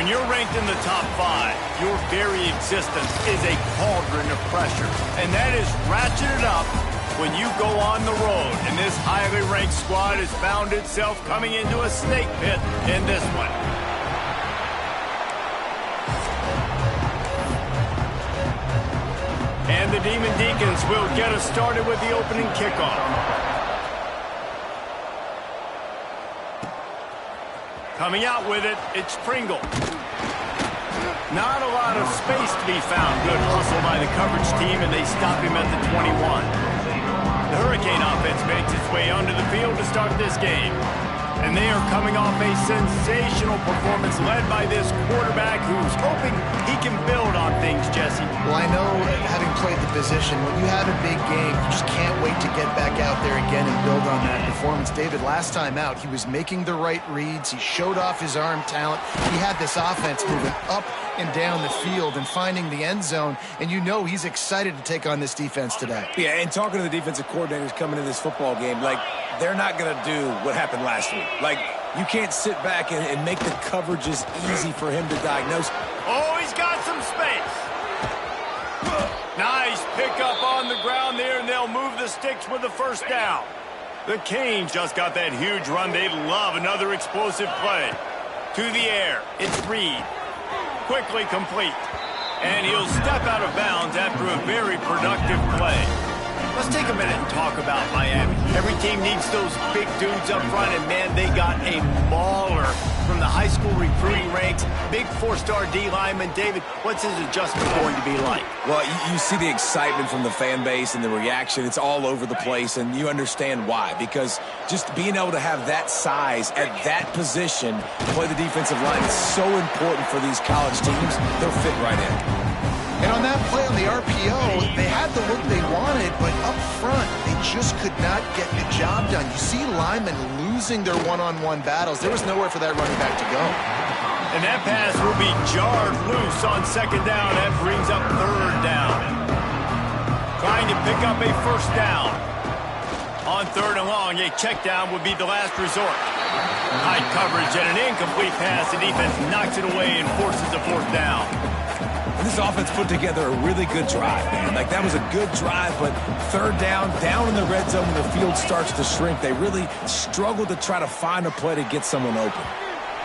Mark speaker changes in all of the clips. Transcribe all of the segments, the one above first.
Speaker 1: When you're ranked in the top 5, your very existence is a cauldron of pressure. And that is ratcheted up when you go on the road. And this highly ranked squad has found itself coming into a snake pit in this one. And the Demon Deacons will get us started with the opening kickoff. Coming out with it, it's Pringle. Not a lot of space to be found. Good hustle by the coverage team, and they stop him at the 21. The Hurricane offense makes its way onto the field to start this game. And they are coming off a sensational performance led by this quarterback who's hoping he can build on things, Jesse.
Speaker 2: Well, I know, having played the position, when you have a big game, you just can't wait to get back out there again and build on that performance. David, last time out, he was making the right reads. He showed off his arm talent. He had this offense moving up and down the field and finding the end zone, and you know he's excited to take on this defense today.
Speaker 3: Yeah, and talking to the defensive coordinators coming in this football game, like, they're not going to do what happened last week. Like, you can't sit back and make the coverages easy for him to diagnose.
Speaker 1: Oh, he's got some space. Nice pickup on the ground there, and they'll move the sticks with the first down. The Canes just got that huge run. They'd love another explosive play. To the air, it's Reed. Quickly complete. And he'll step out of bounds after a very productive play. Let's take a minute and talk about Miami. Every team needs those big dudes up front, and man, they got a mauler from the high school recruiting ranks. Big 4-star D lineman. David, what's his adjustment going to be like?
Speaker 3: Well, you see the excitement from the fan base and the reaction. It's all over the place, and you understand why. Because just being able to have that size at that position, play the defensive line, is so important for these college teams. They'll fit right in.
Speaker 2: And on that play on the RPO, they had the look they wanted, but up front, they just could not get the job done. You see linemen losing their one-on-one battles. There was nowhere for that running back to go.
Speaker 1: And that pass will be jarred loose on second down. That brings up third down. Trying to pick up a first down. On third and long, a check down would be the last resort. High coverage and an incomplete pass. The defense knocks it away and forces a fourth down.
Speaker 3: This offense put together a really good drive, man. Like, that was a good drive, but third down in the red zone when the field starts to shrink, they really struggled to try to find a play to get someone open.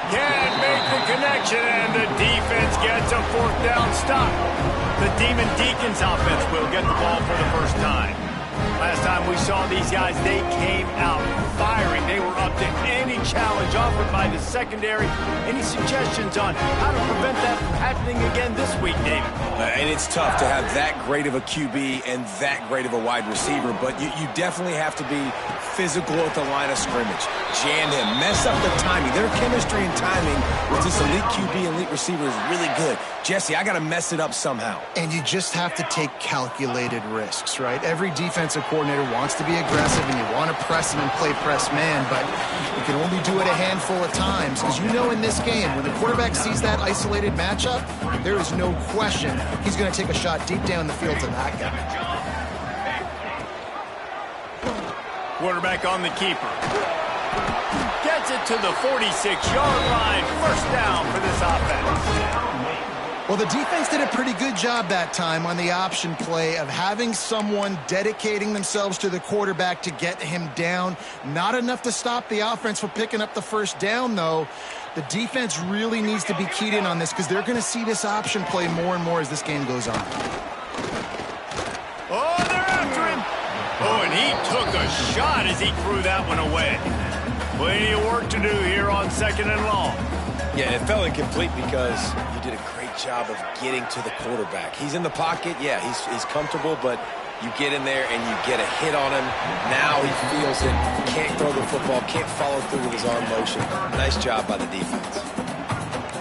Speaker 1: Can't make the connection, and the defense gets a fourth down stop. The Demon Deacons offense will get the ball for the first time. Last time we saw these guys, they came out firing. They were up to any challenge offered by the secondary. Any suggestions on how to prevent that from happening again this week, David?
Speaker 3: And it's tough to have that great of a QB and that great of a wide receiver, but you definitely have to be physical at the line of scrimmage. Jam him, mess up the timing. Their chemistry and timing with this elite QB and elite receiver is really good. Jesse, I got to mess it up somehow.
Speaker 2: And you just have to take calculated risks, right? Every defensive coordinator wants to be aggressive, and you want to press him and play press man, but you can only do it a handful of times, because you know in this game, when the quarterback sees that isolated matchup, there is no question he's going to take a shot deep down the field to that guy.
Speaker 1: Quarterback on the keeper. Gets it to the 46-yard line. First down for this offense.
Speaker 2: Well, the defense did a pretty good job that time on the option play of having someone dedicating themselves to the quarterback to get him down. Not enough to stop the offense from picking up the first down, though. The defense really needs to be keyed in on this, because they're going to see this option play more and more as this game goes on.
Speaker 1: Oh, they're after him. Oh, and he took a shot as he threw that one away. Plenty of work to do here on second and long.
Speaker 3: Yeah, and it fell incomplete because you did a great job of getting to the quarterback. He's in the pocket. Yeah, he's comfortable, but you get in there and you get a hit on him. Now he feels it. Can't throw the football. Can't follow through with his arm motion. Nice job by the defense.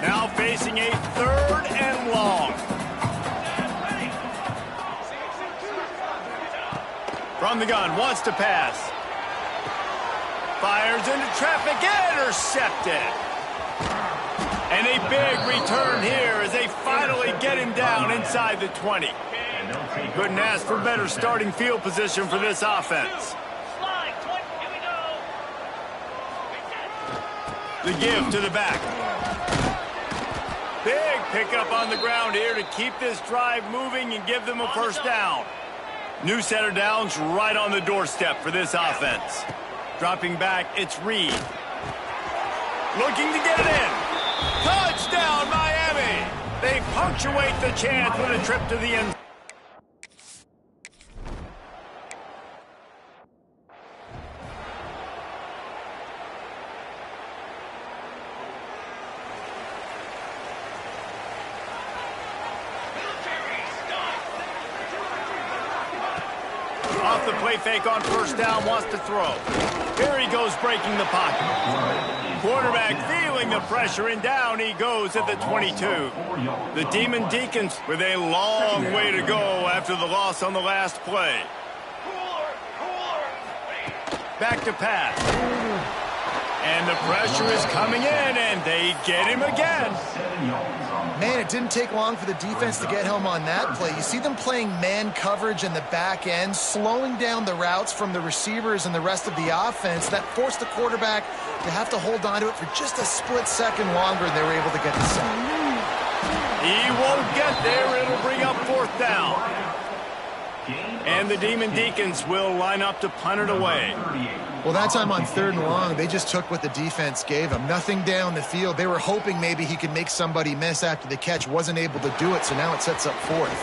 Speaker 1: Now facing a third and long. From the gun, wants to pass. Fires into traffic, intercepted. And a big return here as they finally get him down inside the 20. Couldn't ask for better starting field position for this offense. The give to the back. Big pickup on the ground here to keep this drive moving and give them a first down. New set of downs right on the doorstep for this offense. Dropping back, it's Reed. Looking to get it in. Touchdown, Miami! They punctuate the chance with a trip to the end. Off the play fake on first down, wants to throw. Here he goes breaking the pocket. Quarterback feeling the pressure, and down he goes at the 22. The Demon Deacons with a long way to go after the loss on the last play. Back to pass. And the pressure is coming in, and they get him again.
Speaker 2: Man, it didn't take long for the defense to get home on that play. You see them playing man coverage in the back end, slowing down the routes from the receivers and the rest of the offense. That forced the quarterback to have to hold on to it for just a split second longer, and they were able to get the sack.
Speaker 1: He won't get there. It'll bring up fourth down. And the Demon Deacons will line up to punt it away.
Speaker 2: Well, that time on 3rd and long, they just took what the defense gave them. Nothing down the field. They were hoping maybe he could make somebody miss after the catch. Wasn't able to do it, so now it sets up 4th.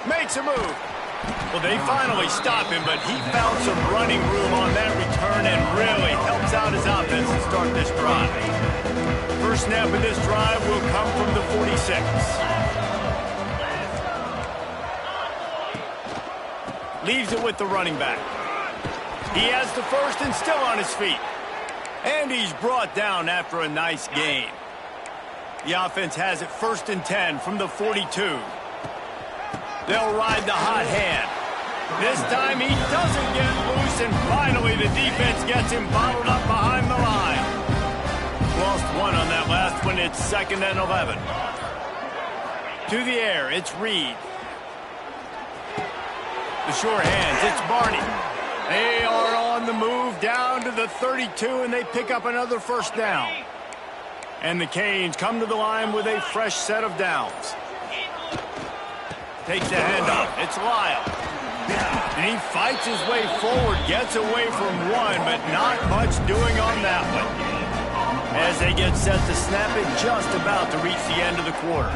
Speaker 1: Makes a move. Well, they finally stop him, but he found some running room on that return and really helps out his offense to start this drive. First snap of this drive will come from the 46. Leaves it with the running back. He has the first and still on his feet. And he's brought down after a nice gain. The offense has it 1st and 10 from the 42. They'll ride the hot hand. This time he doesn't get loose, and finally the defense gets him bottled up behind the line. Lost one on that last one. It's 2nd and 11. To the air, it's Reed. The sure hands, it's Barney. They are on the move down to the 32, and they pick up another first down. And the Canes come to the line with a fresh set of downs. Takes the handoff. It's Lyle. And he fights his way forward, gets away from one, but not much doing on that one. As they get set to snap it, just about to reach the end of the quarter.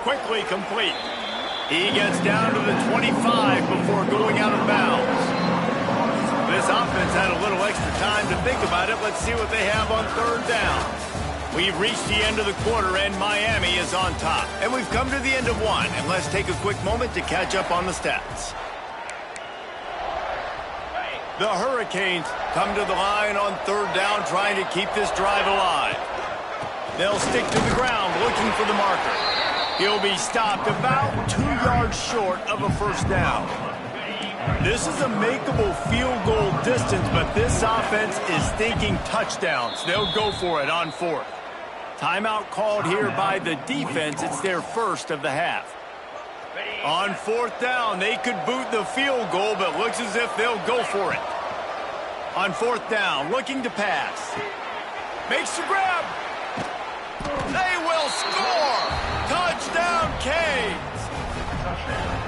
Speaker 1: Quickly complete. He gets down to the 25 before going out of bounds. This offense had a little extra time to think about it. Let's see what they have on 3rd down. We've reached the end of the quarter, and Miami is on top. And we've come to the end of one, and let's take a quick moment to catch up on the stats. The Hurricanes come to the line on 3rd down, trying to keep this drive alive. They'll stick to the ground, looking for the marker. He'll be stopped about 2 yards short of a first down. This is a makeable field goal distance, but this offense is thinking touchdowns. They'll go for it on 4th. Timeout called here by the defense. It's their first of the half. On 4th down, they could boot the field goal, but looks as if they'll go for it. On 4th down, looking to pass. Makes the grab. They will score! Touchdown, Canes!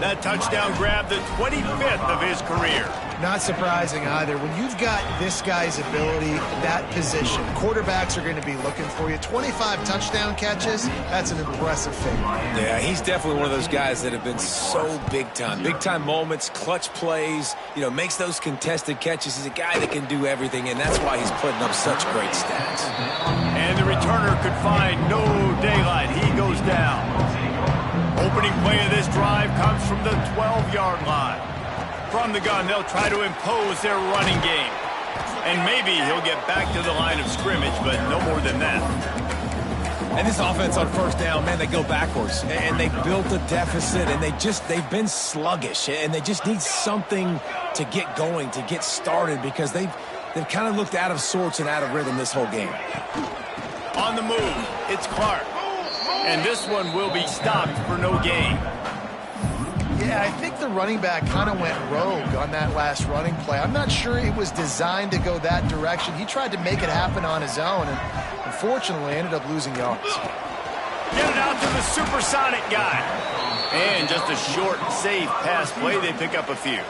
Speaker 1: That touchdown grabbed the 25th of his career.
Speaker 2: Not surprising either. When you've got this guy's ability, that position, quarterbacks are going to be looking for you. 25 touchdown catches, that's an impressive figure.
Speaker 3: Yeah, he's definitely one of those guys that have been so big time. Big time moments, clutch plays, makes those contested catches. He's a guy that can do everything, and that's why he's putting up such great stats.
Speaker 1: And the returner could find no daylight. He goes down. Opening play of this drive comes from the 12-yard line. From the gun, they'll try to impose their running game. And maybe he'll get back to the line of scrimmage, but no more than that.
Speaker 3: And this offense on 1st down, man, they go backwards. And they built a deficit, and they've been sluggish. And they just need something to get going, to get started, because they've kind of looked out of sorts and out of rhythm this whole game.
Speaker 1: On the move, it's Clark. And this one will be stopped for no gain.
Speaker 2: Yeah, I think the running back kind of went rogue on that last running play. I'm not sure it was designed to go that direction. He tried to make it happen on his own, and unfortunately ended up losing yards.
Speaker 1: Get it out to the supersonic guy. And just a short, safe pass play. They pick up a few.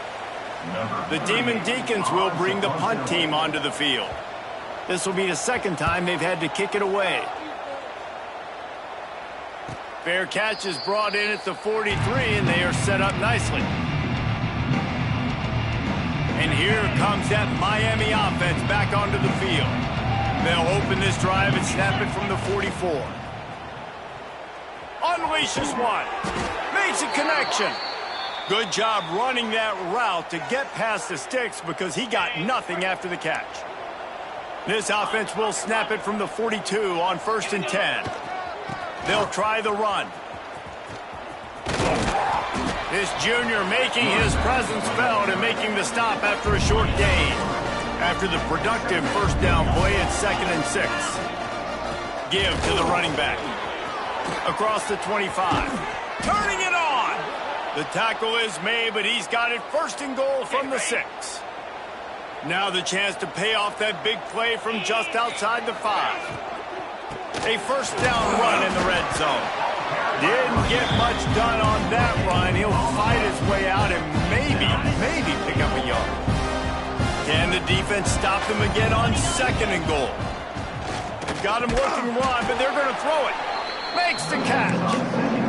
Speaker 1: The Demon Deacons will bring the punt team onto the field. This will be the second time they've had to kick it away. Fair catch is brought in at the 43, and they are set up nicely. And here comes that Miami offense back onto the field. They'll open this drive and snap it from the 44. Unleashes one. Makes a connection. Good job running that route to get past the sticks because he got nothing after the catch. This offense will snap it from the 42 on 1st and 10. They'll try the run. This junior making his presence felt and making the stop after a short gain. After the productive first down play, it's 2nd and 6. Give to the running back. Across the 25. Turning it on. The tackle is made, but he's got it 1st and goal from the 6. Now the chance to pay off that big play from just outside the 5. A first down run in the red zone. Didn't get much done on that run. He'll fight his way out and maybe pick up a yard. Can the defense stop them again on 2nd and goal? They've got him looking run, but they're going to throw it. Makes the catch.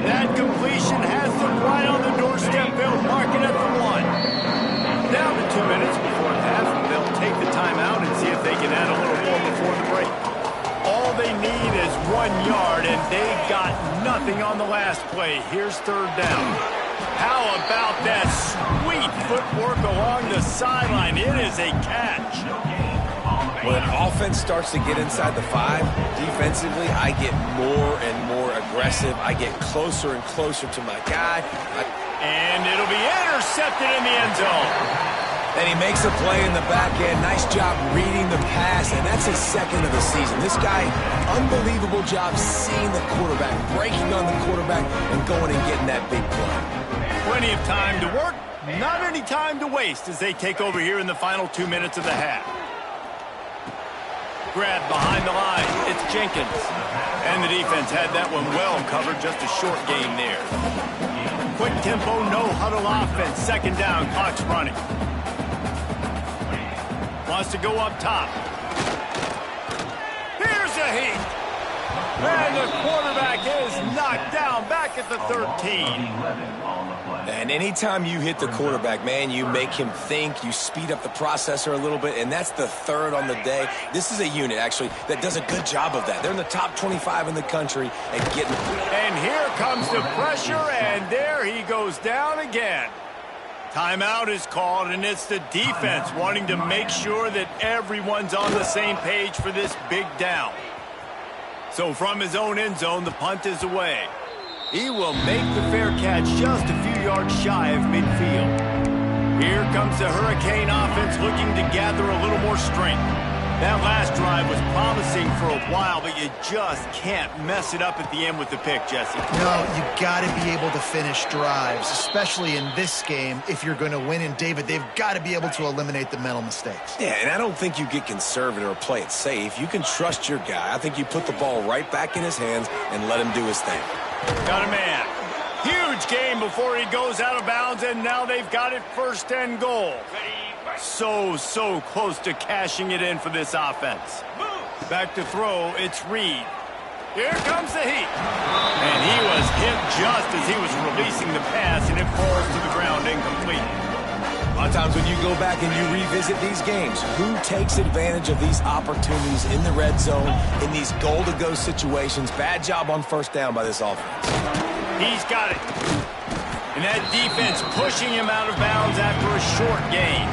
Speaker 1: That completion has them right on the doorstep. They'll mark it at the 1. Down to 2 minutes before half. They'll take the timeout and see if they can add a little more before the break. All they need is 1 yard, and they got nothing on the last play. Here's 3rd down. How about that sweet footwork along the sideline? It is a catch.
Speaker 3: When an offense starts to get inside the 5, defensively, I get more and more aggressive. I get closer and closer to my guy.
Speaker 1: And it'll be intercepted in the end zone.
Speaker 3: And he makes a play in the back end. Nice job reading the pass, and that's his 2nd of the season. This guy, unbelievable job seeing the quarterback, breaking on the quarterback, and going and getting that big play.
Speaker 1: Plenty of time to work, not any time to waste as they take over here in the final 2 minutes of the half. Grab behind the line. It's Jenkins. And the defense had that one well covered, just a short game there. Quick tempo, no huddle offense. 2nd down, clock's running. Wants to go up top. Here's a heat. And the quarterback is knocked down back at the 13.
Speaker 3: And anytime you hit the quarterback, man, you make him think, you speed up the processor a little bit, and that's the 3rd on the day. This is a unit, actually, that does a good job of that. They're in the top 25 in the country and getting...
Speaker 1: And here comes the pressure, and there he goes down again. Timeout is called, and it's the defense wanting to make sure that everyone's on the same page for this big down. So from his own end zone, the punt is away. He will make the fair catch just a few yards shy of midfield. Here comes the Hurricane offense looking to gather a little more strength. That last drive was promising for a while, but you just can't mess it up at the end with the pick, Jesse.
Speaker 2: No, you got to be able to finish drives, especially in this game if you're going to win. And, David, they've got to be able to eliminate the mental mistakes.
Speaker 3: Yeah, and I don't think you get conservative or play it safe. You can trust your guy. I think you put the ball right back in his hands and let him do his thing.
Speaker 1: Got a man. Huge game before he goes out of bounds, and now they've got it 1st and goal. So close to cashing it in for this offense. Back to throw, it's Reed. Here comes the heat. And he was hit just as he was releasing the pass, and it falls to the ground incomplete.
Speaker 3: A lot of times when you go back and you revisit these games, who takes advantage of these opportunities in the red zone, in these goal-to-go situations? Bad job on 1st down by this offense.
Speaker 1: He's got it. And that defense pushing him out of bounds after a short gain.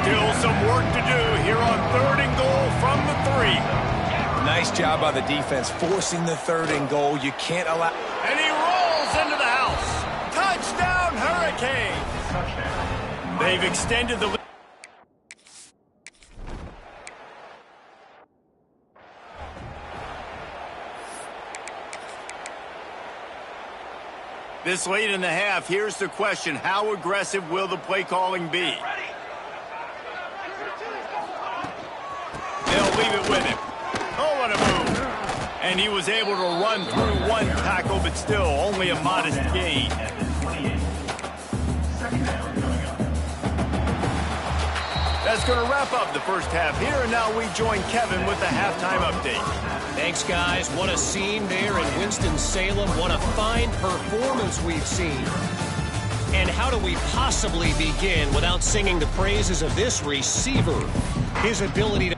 Speaker 1: Still some work to do here on 3rd and goal from the 3.
Speaker 3: Nice job by the defense forcing the 3rd and goal. You can't allow...
Speaker 1: And he rolls into the house. Touchdown, Hurricanes. They've extended the lead. This late in the half, here's the question. How aggressive will the play calling be? They'll leave it with him. Oh, what a move. And he was able to run through one tackle, but still only a modest gain. That's going to wrap up the first half here, and now we join Kevin with the halftime update.
Speaker 4: Thanks, guys. What a scene there in Winston-Salem. What a fine performance we've seen. And how do we possibly begin without singing the praises of this receiver? His ability to...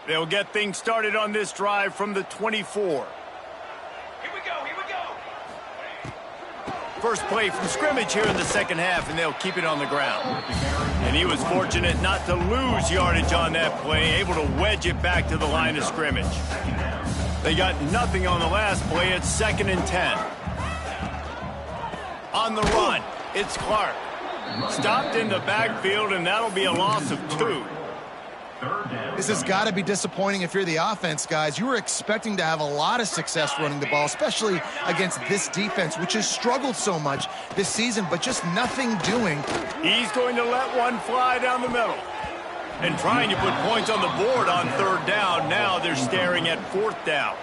Speaker 1: They'll get things started on this drive from the 24. First play from scrimmage here in the second half, and they'll keep it on the ground. And he was fortunate not to lose yardage on that play, able to wedge it back to the line of scrimmage. They got nothing on the last play. It's 2nd and 10. On the run, it's Clark. Stopped in the backfield, and that'll be a loss of 2.
Speaker 2: This has got to be disappointing if you're the offense, guys. You were expecting to have a lot of success running the ball, especially against this defense, which has struggled so much this season, but just nothing doing.
Speaker 1: He's going to let one fly down the middle. And trying to put points on the board on 3rd down. Now they're staring at 4th down.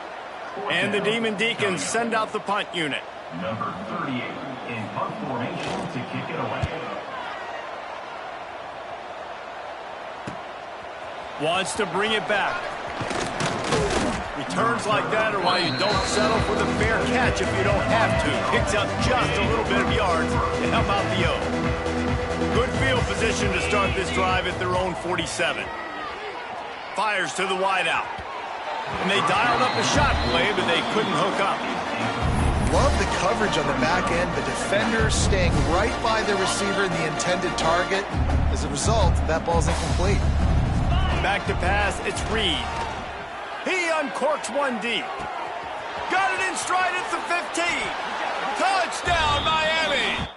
Speaker 1: And the Demon Deacons send out the punt unit.
Speaker 5: Number 38 in punt formation to kick it away.
Speaker 1: Wants to bring it back. Returns like that are why you don't settle for the fair catch if you don't have to. Picks up just a little bit of yards to help out the O. Good field position to start this drive at their own 47. Fires to the wideout. And they dialed up a shot play, but they couldn't hook up.
Speaker 2: Love the coverage on the back end. The defender staying right by the receiver and the intended target. As a result, that ball's incomplete.
Speaker 1: Back to pass, it's Reed. He uncorks one deep. Got it in stride at the 15. Touchdown, Miami!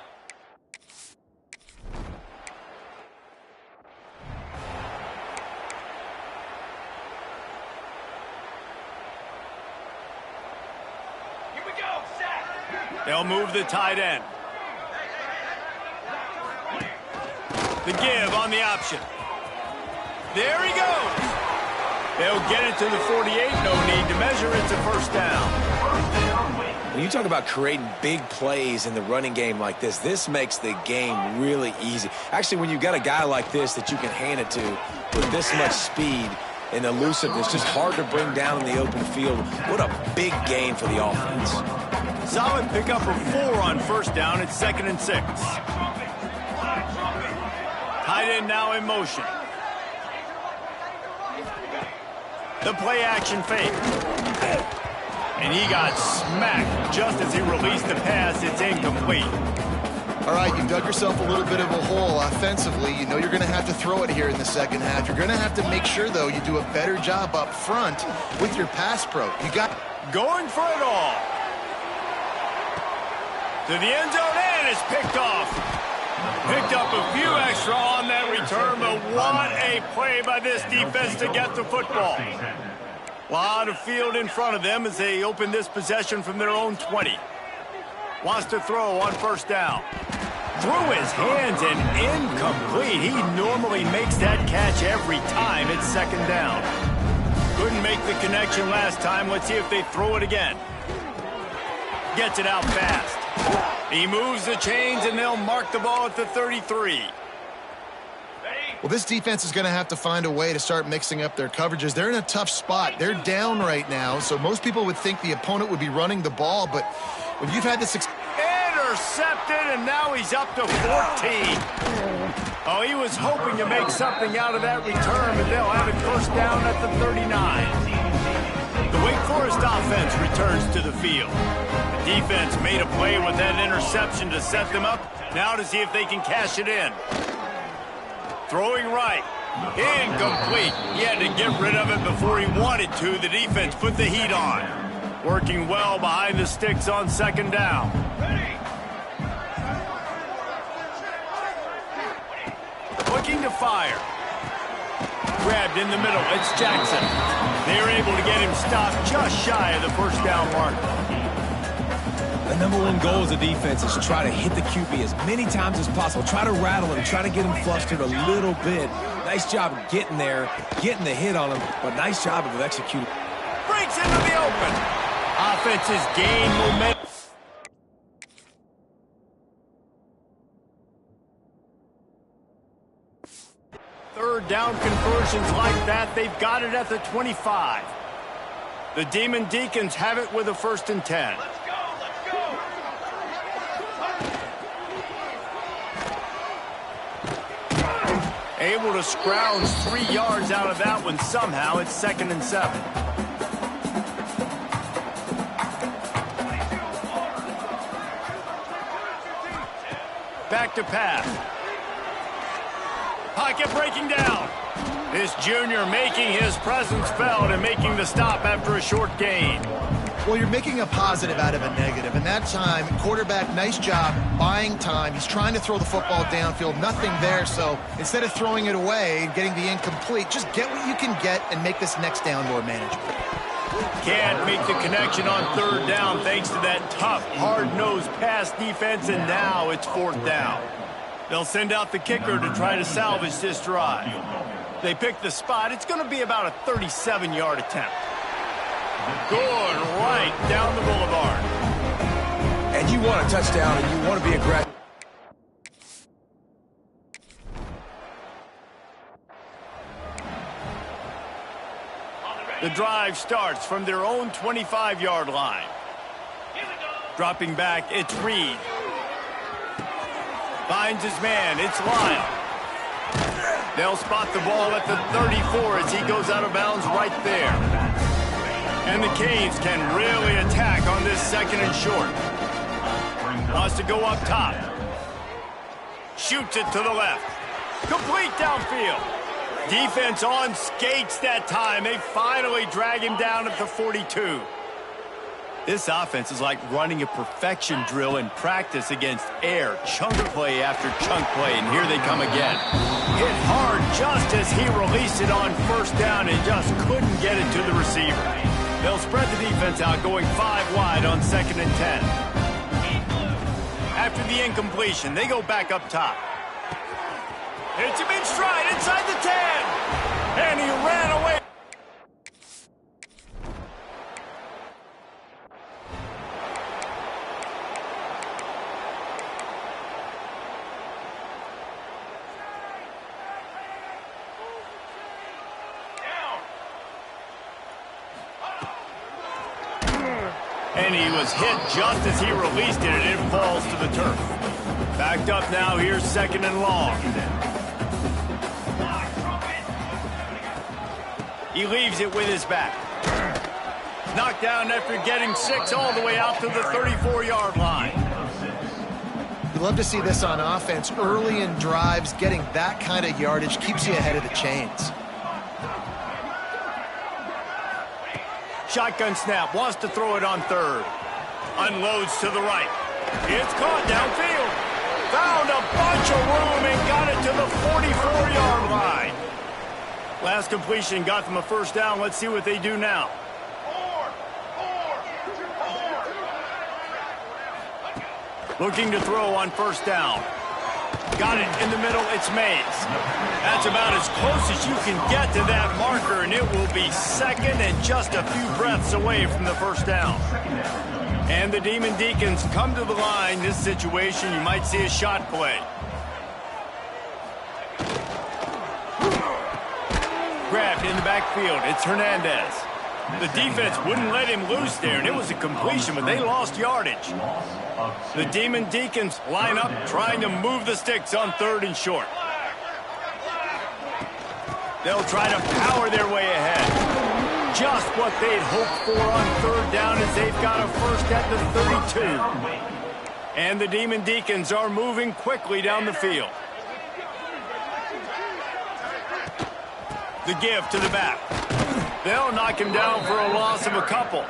Speaker 1: Here we go, Zach. They'll move the tight end. The give on the option. There he goes. They'll get it to the 48. No need to measure. It's a 1st down.
Speaker 3: When you talk about creating big plays in the running game like this makes the game really easy. Actually, when you've got a guy like this that you can hand it to with this much speed and elusiveness, just hard to bring down in the open field. What a big gain for the offense.
Speaker 1: Solid pickup of 4 on 1st down. It's 2nd and 6. Tight end now in motion. The play action fake. And he got smacked just as he released the pass. It's incomplete.
Speaker 2: All right, you dug yourself a little bit of a hole offensively. You know you're going to have to throw it here in the second half. You're going to have to make sure, though, you do a better job up front with your pass pro. You got
Speaker 1: going for it all. To the end zone, and it's picked off. Picked up a few extra on that return, but what a play by this defense to get the football. A lot of field in front of them as they open this possession from their own 20. Wants to throw on 1st down. Through his hands and incomplete. He normally makes that catch every time. It's 2nd down. Couldn't make the connection last time. Let's see if they throw it again. Gets it out fast. He moves the chains, and they'll mark the ball at the 33.
Speaker 2: Well, this defense is going to have to find a way to start mixing up their coverages. They're in a tough spot. They're down right now, so most people would think the opponent would be running the ball, but when you've had this...
Speaker 1: Intercepted, and now he's up to 14. Oh, he was hoping to make something out of that return, but they'll have it 1st down at the 39. The Wake Forest offense returns to the field. The defense made a play with that interception to set them up. Now to see if they can cash it in. Throwing right. Incomplete. He had to get rid of it before he wanted to. The defense put the heat on. Working well behind the sticks on 2nd down. Looking to fire. Grabbed grabbed in the middle. It's Jackson. They're able to get him stopped just shy of the first down mark.
Speaker 3: The number one goal as a defense is try to hit the QB as many times as possible. Try to rattle him, try to get him flustered a little bit. Nice job of getting there, getting the hit on him, but nice job of executing.
Speaker 1: Breaks into the open. Offenses gain momentum. Third down conversions like that, they've got it at the 25. The Demon Deacons have it with a 1st and 10. Able to scrounge 3 yards out of that one somehow. It's 2nd and 7. Back to pass. Pocket breaking down. This junior making his presence felt and making the stop after a short gain.
Speaker 2: Well, you're making a positive out of a negative. And that time, quarterback, nice job buying time. He's trying to throw the football downfield. Nothing there. So instead of throwing it away and getting the incomplete, just get what you can get and make this next down more manageable.
Speaker 1: Can't make the connection on 3rd down thanks to that tough, hard-nosed pass defense, and now it's 4th down. They'll send out the kicker to try to salvage this drive. They pick the spot. It's going to be about a 37-yard attempt. Good right down the boulevard.
Speaker 3: And you want a touchdown, and you want to be aggressive.
Speaker 1: The drive starts from their own 25-yard line. Dropping back, it's Reed. Finds his man, it's Lyle. They'll spot the ball at the 34 as he goes out of bounds right there. And the Canes can really attack on this 2nd and short. Wants to go up top. Shoots it to the left. Complete downfield. Defense on skates that time. They finally drag him down at the 42. This offense is like running a perfection drill in practice against air. Chunk play after chunk play, and here they come again. Hit hard just as he released it on 1st down and just couldn't get it to the receiver. They'll spread the defense out, going 5 wide on 2nd and 10. After the incompletion, they go back up top. Hits him in stride inside the 10. And he ran away. And he was hit just as he released it, and it falls to the turf. Backed up now, here's 2nd and long. He leaves it with his back. Knocked down after getting 6 all the way out to the 34-yard line.
Speaker 2: You love to see this on offense. Early in drives, getting that kind of yardage keeps you ahead of the chains.
Speaker 1: Shotgun snap, wants to throw it on 3rd. Unloads to the right. It's caught downfield. Found a bunch of room and got it to the 44-yard line. Last completion got them a 1st down. Let's see what they do now. Looking to throw on 1st down. Got it in the middle, it's Mays. That's about as close as you can get to that marker, and it will be 2nd and just a few breaths away from the 1st down. And the Demon Deacons come to the line. This situation, you might see a shot play. Grabbed in the backfield, it's Hernandez. The defense wouldn't let him loose there, and it was a completion, but they lost yardage. The Demon Deacons line up, trying to move the sticks on 3rd and short. They'll try to power their way ahead. Just what they'd hoped for on 3rd down as they've got a 1st at the 32. And the Demon Deacons are moving quickly down the field. The give to the back. They'll knock him down for a loss of a couple.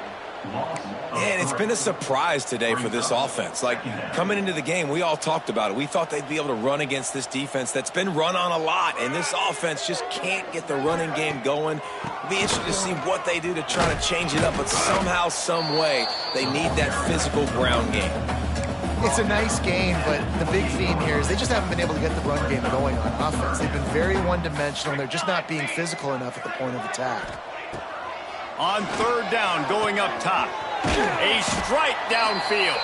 Speaker 3: And it's been a surprise today for this offense. Like, coming into the game, we all talked about it. We thought they'd be able to run against this defense that's been run on a lot, and this offense just can't get the running game going. It'll be interesting to see what they do to try to change it up, but somehow, some way, they need that physical ground game.
Speaker 2: It's a nice game, but the big theme here is they just haven't been able to get the run game going on offense. They've been very one-dimensional, and they're just not being physical enough at the point of attack.
Speaker 1: On third down, going up top. A strike downfield.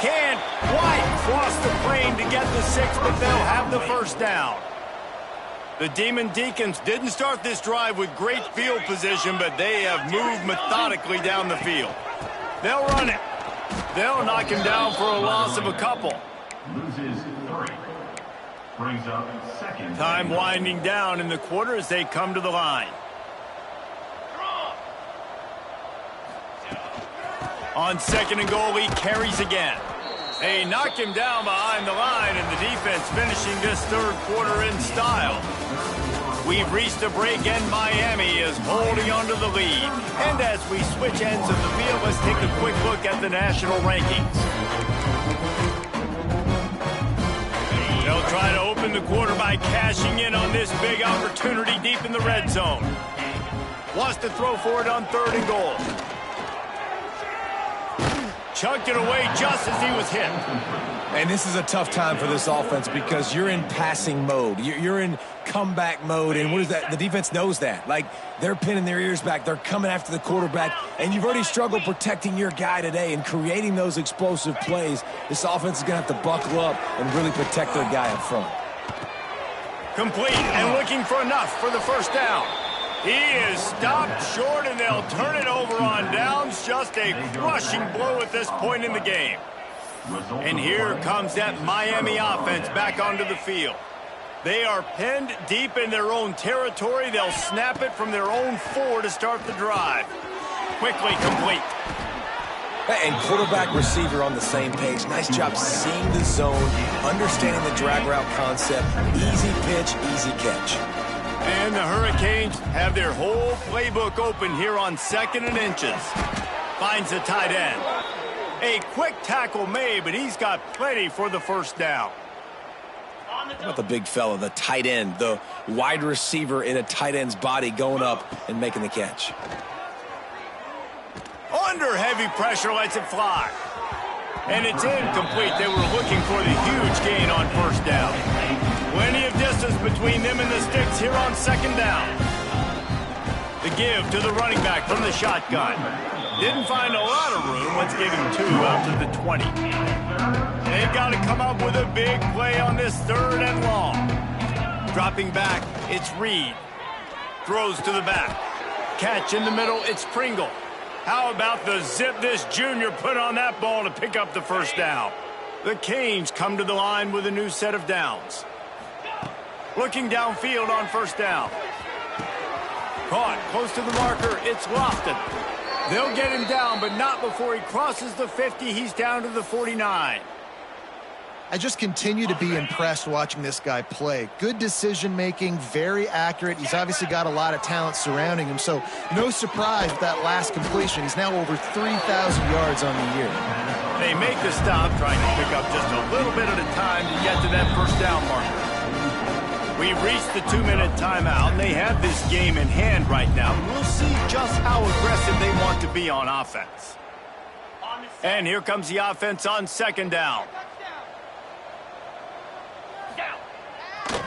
Speaker 1: Can't quite cross the plane to get the 6, but they'll have the first down. The Demon Deacons didn't start this drive with great field position, but they have moved methodically down the field. They'll run it. They'll knock him down for a loss of a couple.
Speaker 5: Loses 3. Brings up second.
Speaker 1: Time winding down in the quarter as they come to the line. On second and goal, he carries again. They knock him down behind the line, and the defense finishing this third quarter in style. We've reached a break, and Miami is holding onto the lead. And as we switch ends of the field, let's take a quick look at the national rankings. They'll try to open the quarter by cashing in on this big opportunity deep in the red zone. Wants to throw for it on third and goal. Chucked it away just as he was hit.
Speaker 3: And this is a tough time for this offense because you're in passing mode. You're in comeback mode, and what is that? The defense knows that. Like, they're pinning their ears back. They're coming after the quarterback, and you've already struggled protecting your guy today and creating those explosive plays. This offense is going to have to buckle up and really protect their guy up front.
Speaker 1: Complete and looking for enough for the first down. He is stopped short, and they'll turn it over on downs. Just a crushing blow at this point in the game. And here comes that Miami offense back onto the field. They are pinned deep in their own territory. They'll snap it from their own 4 to start the drive. Quickly complete.
Speaker 3: And quarterback, receiver on the same page. Nice job seeing the zone, understanding the drag route concept. Easy pitch, easy catch.
Speaker 1: And the Hurricanes have their whole playbook open here on second and inches. Finds the tight end. A quick tackle made, but he's got plenty for the first down.
Speaker 3: How about the big fella, the tight end, the wide receiver in a tight end's body going up and making the catch.
Speaker 1: Under heavy pressure, lets it fly. And it's incomplete. They were looking for the huge gain on first down. Plenty of distance between them and the sticks here on second down. The give to the running back from the shotgun. Didn't find a lot of room. Let's give him 2 out to the 20. They've got to come up with a big play on this third and long. Dropping back, it's Reed. Throws to the back. Catch in the middle, it's Pringle. How about the zip this junior put on that ball to pick up the first down? The Canes come to the line with a new set of downs. Looking downfield on first down. Caught close to the marker, it's Lofton. They'll get him down, but not before he crosses the 50. He's down to the 49.
Speaker 2: I just continue to be impressed watching this guy play. Good decision-making, very accurate. He's obviously got a lot of talent surrounding him, so no surprise with that last completion. He's now over 3,000 yards on the year.
Speaker 1: They make the stop, trying to pick up just a little bit at a time to get to that first down marker. We've reached the 2-minute timeout, and they have this game in hand right now. We'll see just how aggressive they want to be on offense. And here comes the offense on second down.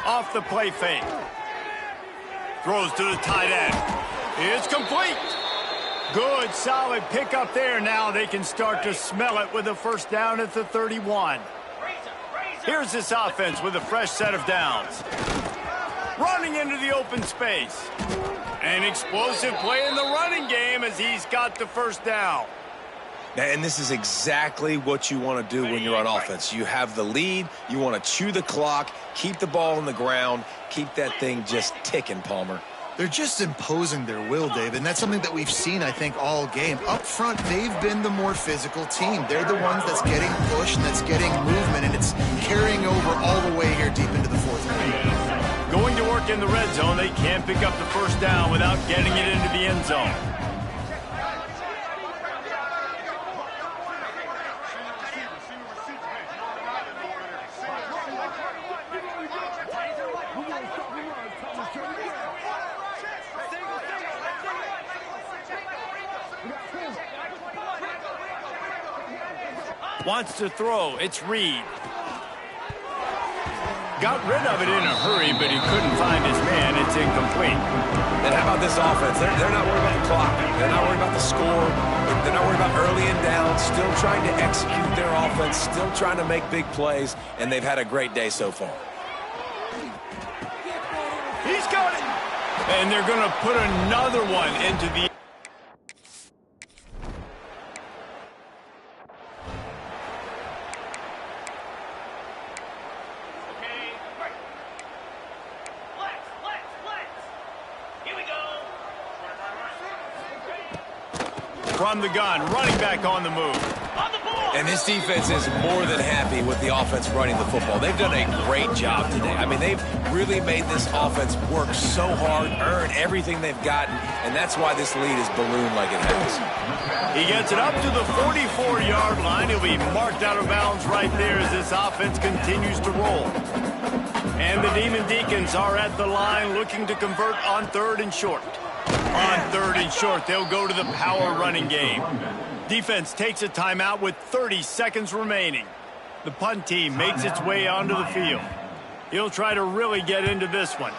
Speaker 1: Off the play fake. Throws to the tight end. It's complete. Good, solid pickup there. Now they can start to smell it with a first down at the 31. Here's this offense with a fresh set of downs. Running into the open space. An explosive play in the running game as he's got the first down.
Speaker 3: And this is exactly what you want to do when you're on offense. You have the lead. You want to chew the clock, keep the ball on the ground, keep that thing just ticking, Palmer.
Speaker 2: They're just imposing their will, David, and that's something that we've seen, I think, all game. Up front, they've been the more physical team. They're the ones that's getting pushed and that's getting movement, and it's carrying over all the way here deep into the fourth quarter.
Speaker 1: Going to work in the red zone, they can't pick up the first down without getting it into the end zone. Wants to throw. It's Reed. Got rid of it in a hurry, but he couldn't find his man. It's incomplete.
Speaker 3: And how about this offense? They're not worried about the clock. They're not worried about the score. They're not worried about early and down. Still trying to execute their offense. Still trying to make big plays. And they've had a great day so far.
Speaker 1: He's got it. And they're going to put another one into the... From the gun, running back on the move.
Speaker 3: And this defense is more than happy with the offense running the football. They've done a great job today. I mean, they've really made this offense work so hard, earn everything they've gotten, and that's why this lead is ballooned like it has.
Speaker 1: He gets it up to the 44-yard line. He'll be marked out of bounds right there as this offense continues to roll. And the Demon Deacons are at the line looking to convert on 3rd and short. On 3rd and short, they'll go to the power running game. Defense takes a timeout with 30 seconds remaining. The punt team makes its way onto the field. He'll try to really get into this one.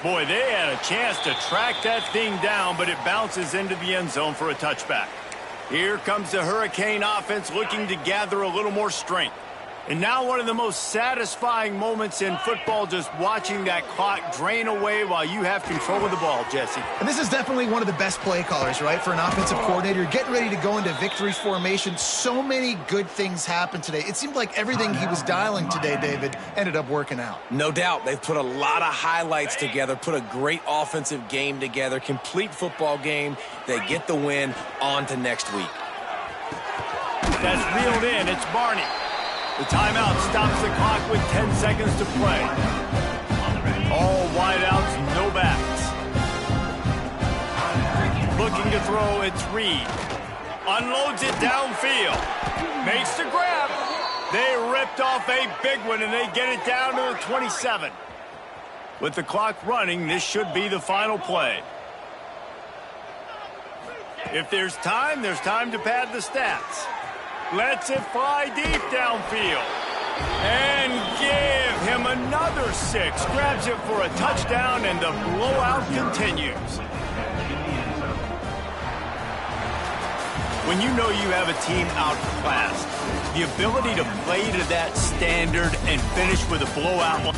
Speaker 1: Boy, they had a chance to track that thing down, but it bounces into the end zone for a touchback. Here comes the Hurricane offense looking to gather a little more strength. And now one of the most satisfying moments in football, just watching that clock drain away while you have control of the ball, Jesse.
Speaker 2: And this is definitely one of the best play callers, right, for an offensive coordinator. Getting ready to go into victory formation. So many good things happened today. It seemed like everything he was dialing today, David, ended up working out.
Speaker 3: No doubt. They've put a lot of highlights together, put a great offensive game together, complete football game. They get the win. On to next week.
Speaker 1: That's reeled in. It's Barney. The timeout stops the clock with 10 seconds to play. All wideouts, no backs. Looking to throw, it's Reed. Unloads it downfield. Makes the grab. They ripped off a big one, and they get it down to the 27. With the clock running, this should be the final play. If there's time to pad the stats. Lets it fly deep downfield. And give him another 6. Grabs it for a touchdown, and the blowout continues. When you know you have a team outclassed, the ability to play to that standard and finish with a blowout.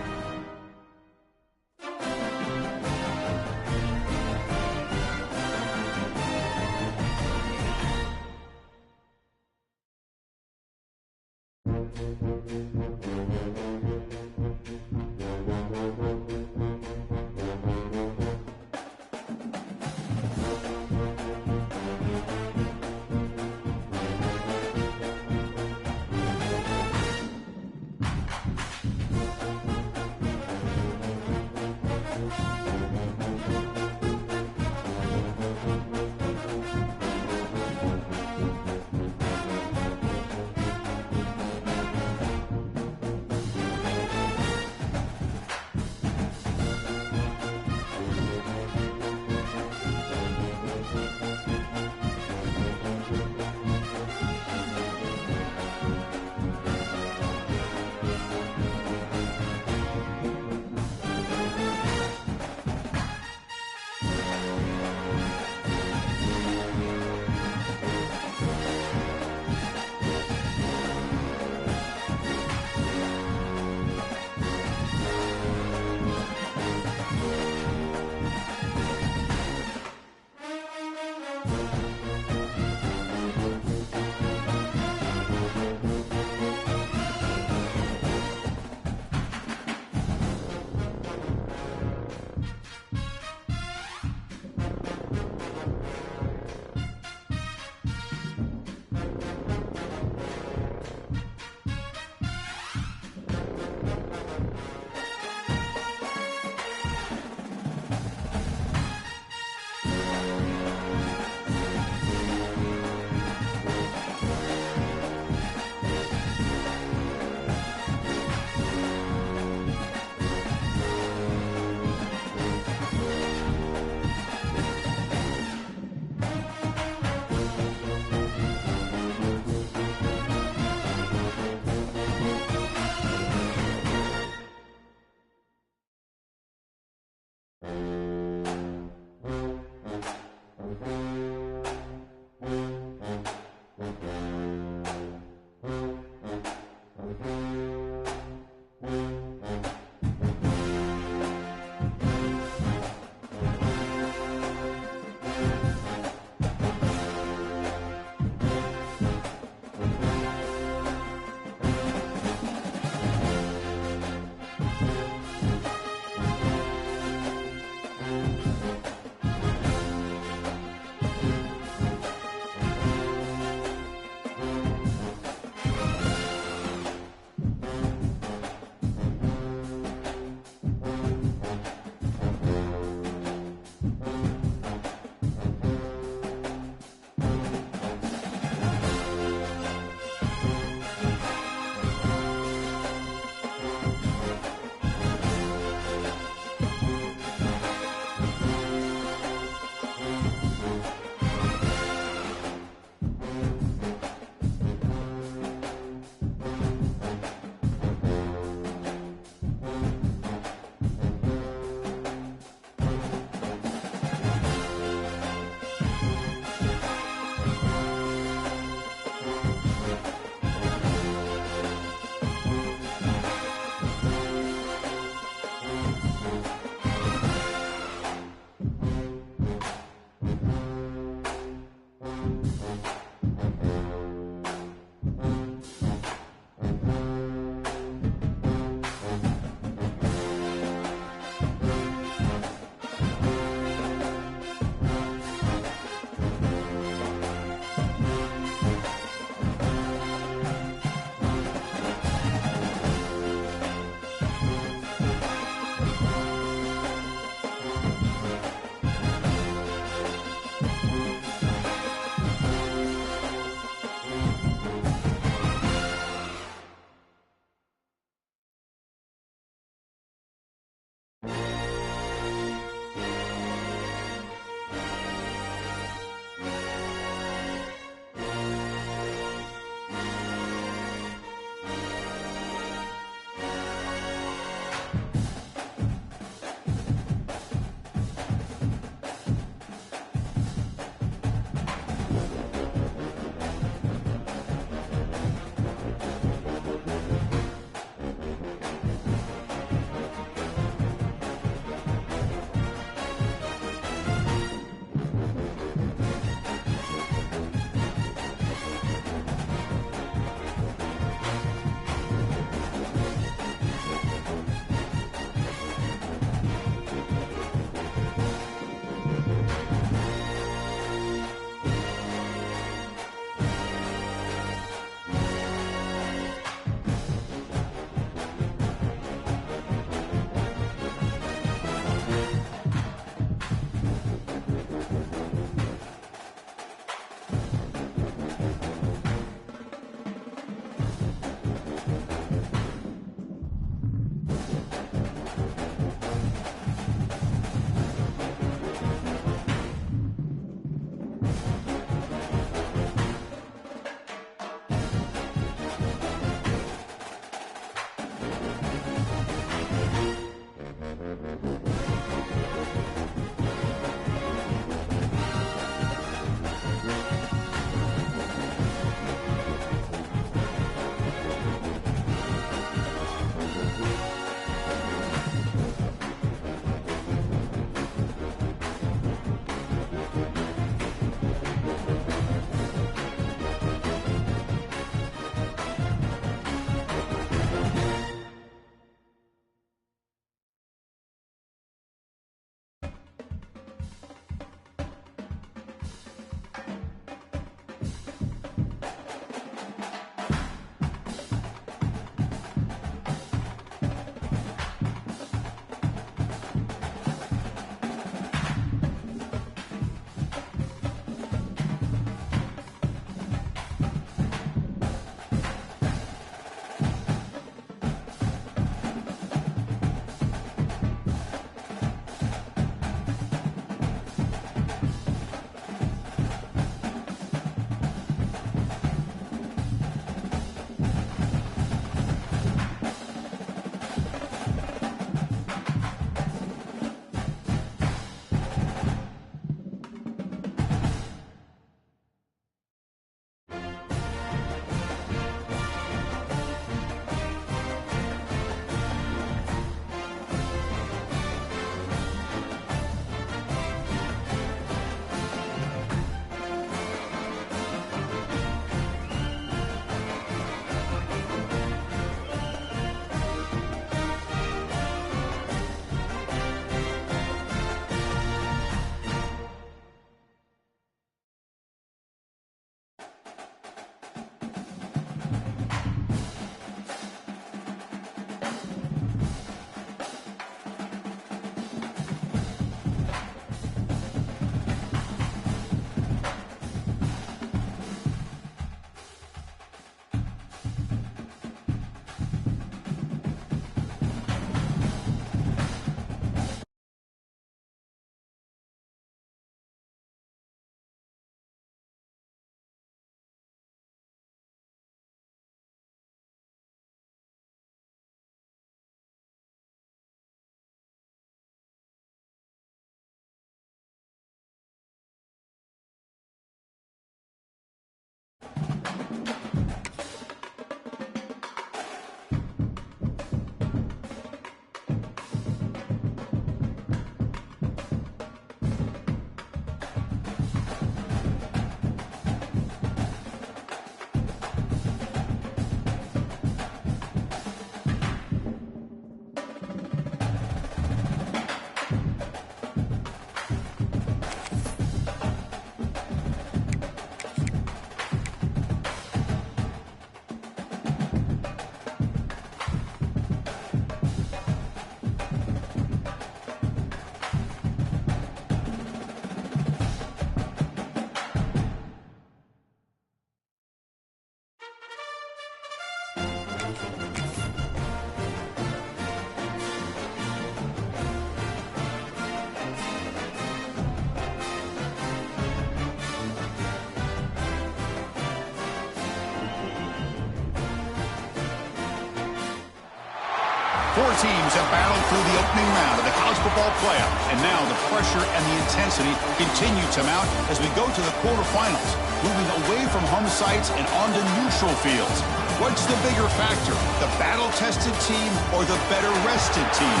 Speaker 6: Four teams have battled through the opening round of the college football playoff, and now the pressure and the intensity continue to mount as we go to the quarterfinals, moving away from home sites and onto neutral fields. What's the bigger factor, the battle-tested team or the better-rested team?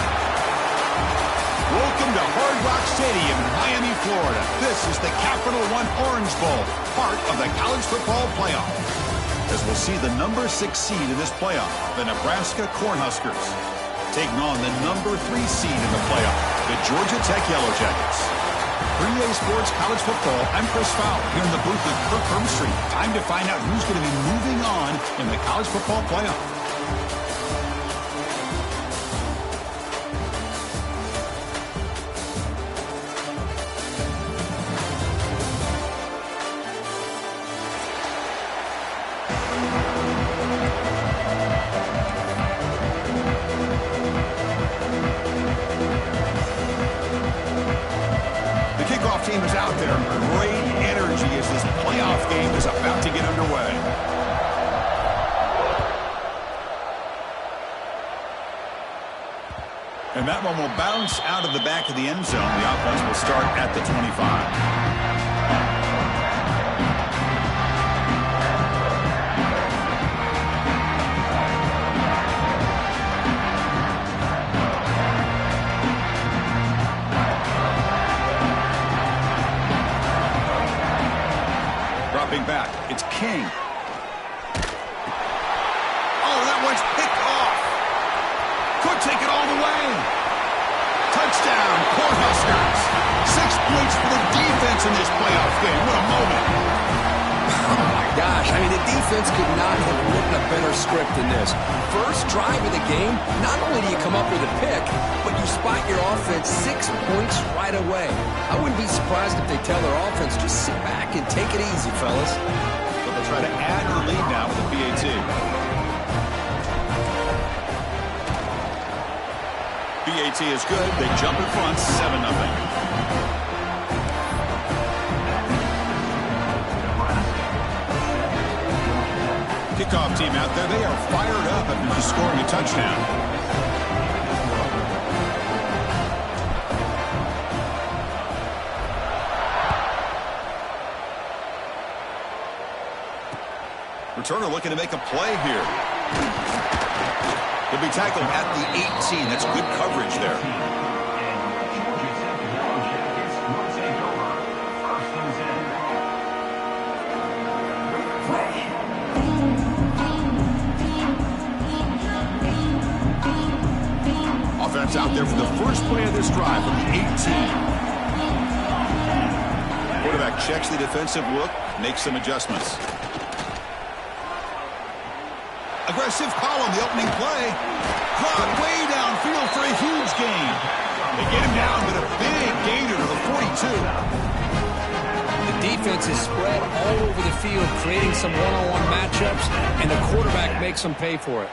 Speaker 6: Welcome to Hard Rock Stadium in Miami, Florida. This is the Capital One Orange Bowl, part of the college football playoff. As we'll see the number 6 seed in this playoff, the Nebraska Cornhuskers, taking on the number 3 seed in the playoff, the Georgia Tech Yellow Jackets. For EA Sports College Football, I'm Chris Fowler here in the booth with Kirk Herbstreit. Time to find out who's going to be moving on in the college football playoff. Team is out there. Great energy as this playoff game is about to get underway. And that one will bounce out of the back of the end zone. The offense will start at the 25. Back. It's King. Oh, that one's picked off. Could take it all the way. Touchdown, Cornhuskers. 6 points for the defense in this playoff game. What a moment.
Speaker 3: Oh, my gosh. I mean, the defense could not have written a better script than this. First drive of the game, not only do you come up with a pick, but you spot your offense 6 points right away. I wouldn't be surprised if they tell their offense, just sit back and take it easy, fellas.
Speaker 6: But they'll try to add or lead now with the PAT. PAT is good. They jump in front, 7-0. Kickoff team out there, they are fired up after just scoring a touchdown. Returner looking to make a play here. He'll be tackled at the 18. That's good coverage there. Offense out there for the first play of this drive from the 18. Quarterback checks the defensive look, makes some adjustments. Aggressive call on the opening play. Caught way downfield for a huge gain. They get him down, but a big gainer to the 42.
Speaker 7: The defense is spread all over the field, creating some one-on-one matchups, and the quarterback makes them pay for it.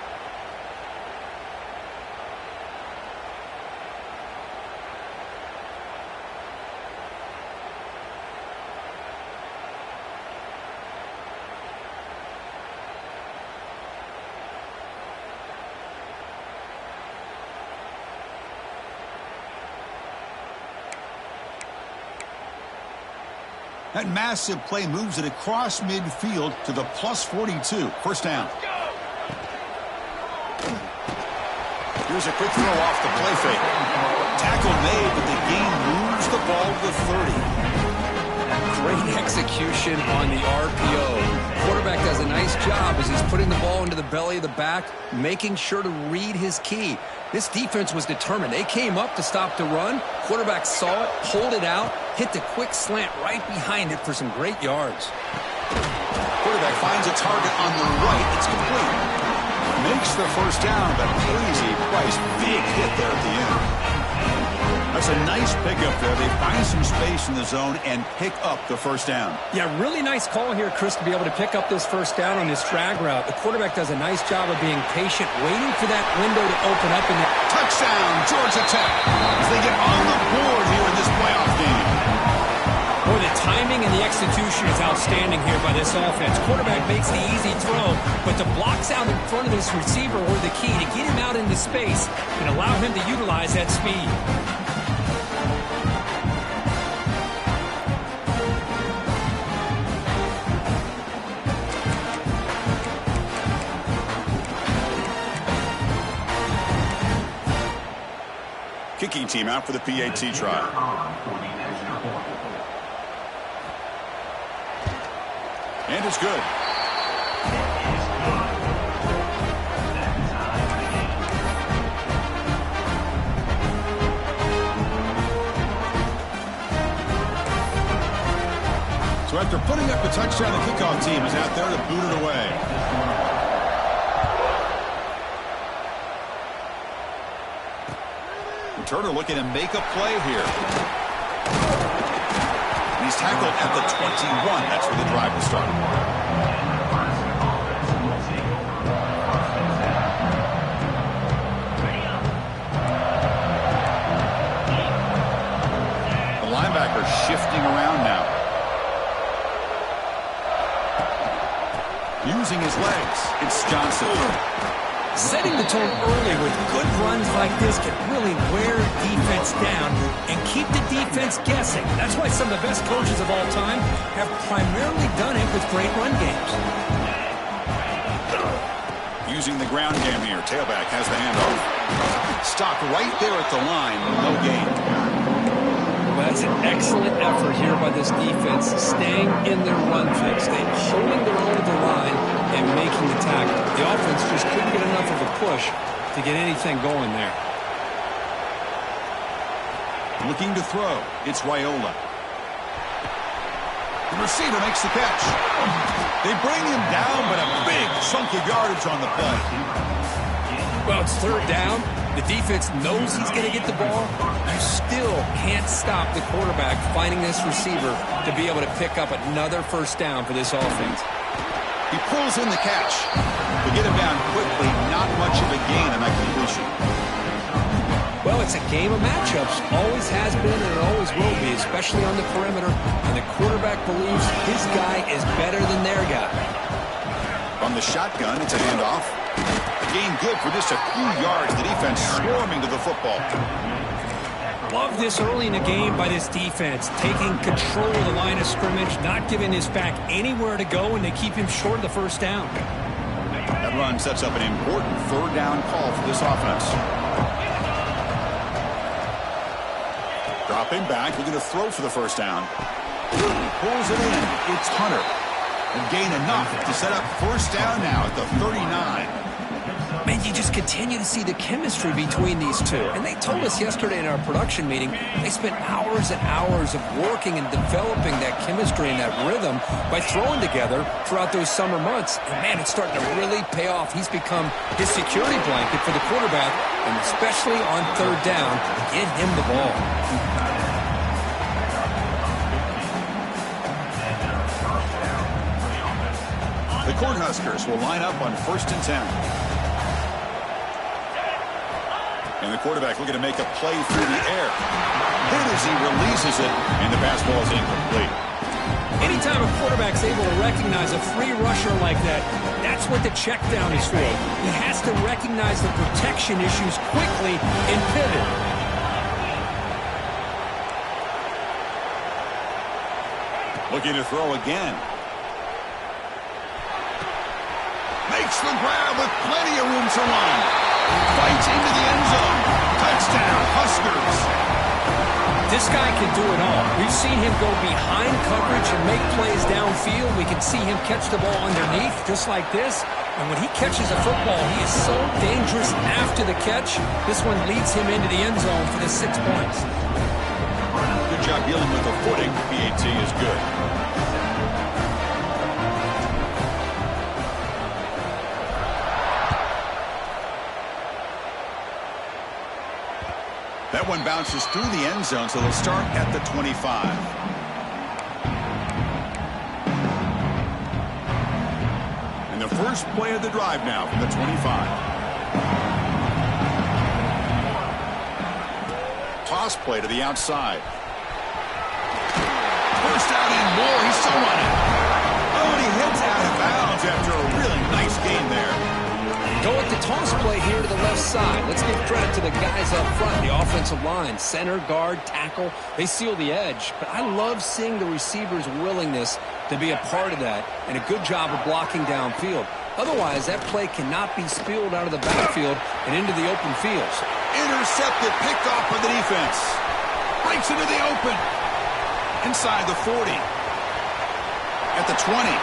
Speaker 6: That massive play moves it across midfield to the plus 42. First down. Here's a quick throw off the play fake. Tackle made, but the gain moves the ball to the 30.
Speaker 7: Great execution on the RPO. Quarterback does a nice job as he's putting the ball into the belly of the back, making sure to read his key. This defense was determined. They came up to stop the run. Quarterback saw it, pulled it out, hit the quick slant right behind it for some great yards.
Speaker 6: Quarterback finds a target on the right. It's complete. Makes the first down, but crazy price. Big hit there at the end. That's a nice pickup there. They find some space in the zone and pick up the first down.
Speaker 7: Yeah, really nice call here, Chris, to be able to pick up this first down on this drag route. The quarterback does a nice job of being patient, waiting for that window to open up. In the
Speaker 6: touchdown, Georgia Tech, as they get on the board here in this playoff game.
Speaker 7: Boy, the timing and the execution is outstanding here by this offense. Quarterback makes the easy throw, But the blocks out in front of this receiver were the key to get him out into space and allow him to utilize that speed.
Speaker 6: Kicking team out for the PAT trial. And it's good. So after putting up the touchdown, the kickoff team is out there to boot it away. Turner looking to make a play here. He's tackled at the 21. That's where the drive will start. The linebacker shifting around now. Using his legs. It's Johnson.
Speaker 7: Setting the tone early with good runs like this can really wear defense down and keep the defense guessing. That's why some of the best coaches of all time have primarily done it with great run games.
Speaker 6: Using the ground game here. Tailback has the handoff. Stopped right there at the line. No gain.
Speaker 7: Well, that's an excellent effort here by this defense, staying in their run fix, staying holding their own at the line and making the tackle. The offense just couldn't get enough of a push to get anything going there.
Speaker 6: Looking to throw. It's Raiola. The receiver makes the catch. They bring him down, but a big chunk of yardage on the play.
Speaker 7: Well, it's third down. The defense knows he's going to get the ball. You still can't stop the quarterback finding this receiver to be able to pick up another first down for this offense.
Speaker 6: He pulls in the catch. To get him down quickly, not much of a gain on that completion.
Speaker 7: Well, it's a game of matchups. Always has been and it always will be, especially on the perimeter. And the quarterback believes his guy is better than their guy.
Speaker 6: From the shotgun, it's a handoff. A gain good for just a few yards. The defense swarming to the football.
Speaker 7: Love this early in the game by this defense, taking control of the line of scrimmage, not giving his back anywhere to go, and they keep him short of the first down.
Speaker 6: That run sets up an important third down call for this offense. Dropping back, looking to throw for the first down. Pulls it in. It's Hunter. And gain enough to set up first down now at the 39.
Speaker 7: Man, you just continue to see the chemistry between these two. And they told us yesterday in our production meeting, they spent hours and hours of working and developing that chemistry and that rhythm by throwing together throughout those summer months. And man, it's starting to really pay off. He's become his security blanket for the quarterback, and especially on third down, get him the ball.
Speaker 6: The Cornhuskers will line up on 1st and 10. And the quarterback looking to make a play through the air. Hit as he releases it, and the pass ball is incomplete.
Speaker 7: Anytime a quarterback's able to recognize a free rusher like that, that's what the check down is for. He has to recognize the protection issues quickly and pivot.
Speaker 6: Looking to throw again. Makes the grab with plenty of room to run. Fights into the end zone. Touchdown, Huskers.
Speaker 7: This guy can do it all. We've seen him go behind coverage and make plays downfield. We can see him catch the ball underneath, just like this. And when he catches a football, he is so dangerous after the catch. This one leads him into the end zone for the 6 points.
Speaker 6: Good job dealing with the footing. PAT is good. That one bounces through the end zone, so they'll start at the 25. And the first play of the drive now from the 25. Toss play to the outside. First down and more. He's still running. Oh, and he heads out of bounds after a really nice gain
Speaker 7: a toss play here to the left side. Let's give credit to the guys up front, the offensive line, center, guard, tackle. They seal the edge. But I love seeing the receiver's willingness to be a part of that and a good job of blocking downfield. Otherwise, that play cannot be spilled out of the backfield and into the open fields.
Speaker 6: Intercepted, picked off by the defense. Breaks into the open. Inside the 40. At the 20.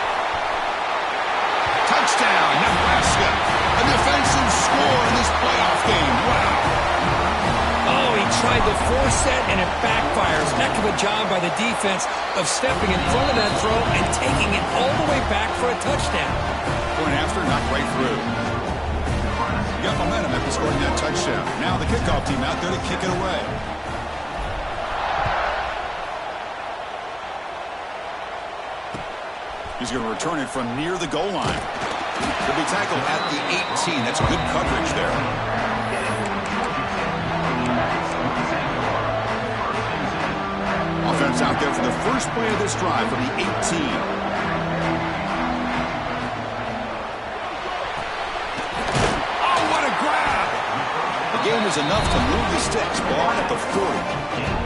Speaker 6: Touchdown, Nebraska. A defensive score in this playoff game. Wow.
Speaker 7: Oh, he tried to force it, and it backfires. Heck of a job by the defense of stepping in front of that throw and taking it all the way back for a touchdown.
Speaker 6: Point after, knocked right through. You got momentum after scoring that touchdown. Now the kickoff team out there to kick it away. He's going to return it from near the goal line. He'll be tackled at the 18. That's good coverage there. Offense out there for the first play of this drive from the 18. Oh, what a grab! The game is enough to move the sticks. Ball at the 40.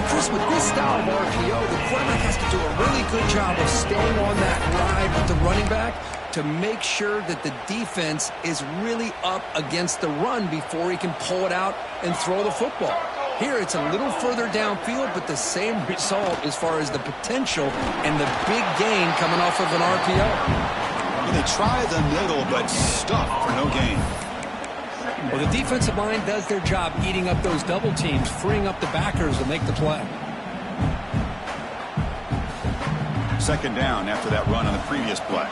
Speaker 7: Chris, with this style of RPO, the quarterback has to do a really good job of staying on that ride with the running back to make sure that the defense is really up against the run before he can pull it out and throw the football. Here, it's a little further downfield, but the same result as far as the potential and the big gain coming off of an RPO.
Speaker 6: They try the middle, but stuff for no gain.
Speaker 7: Well, the defensive line does their job eating up those double teams, freeing up the backers to make the play.
Speaker 6: Second down after that run on the previous play.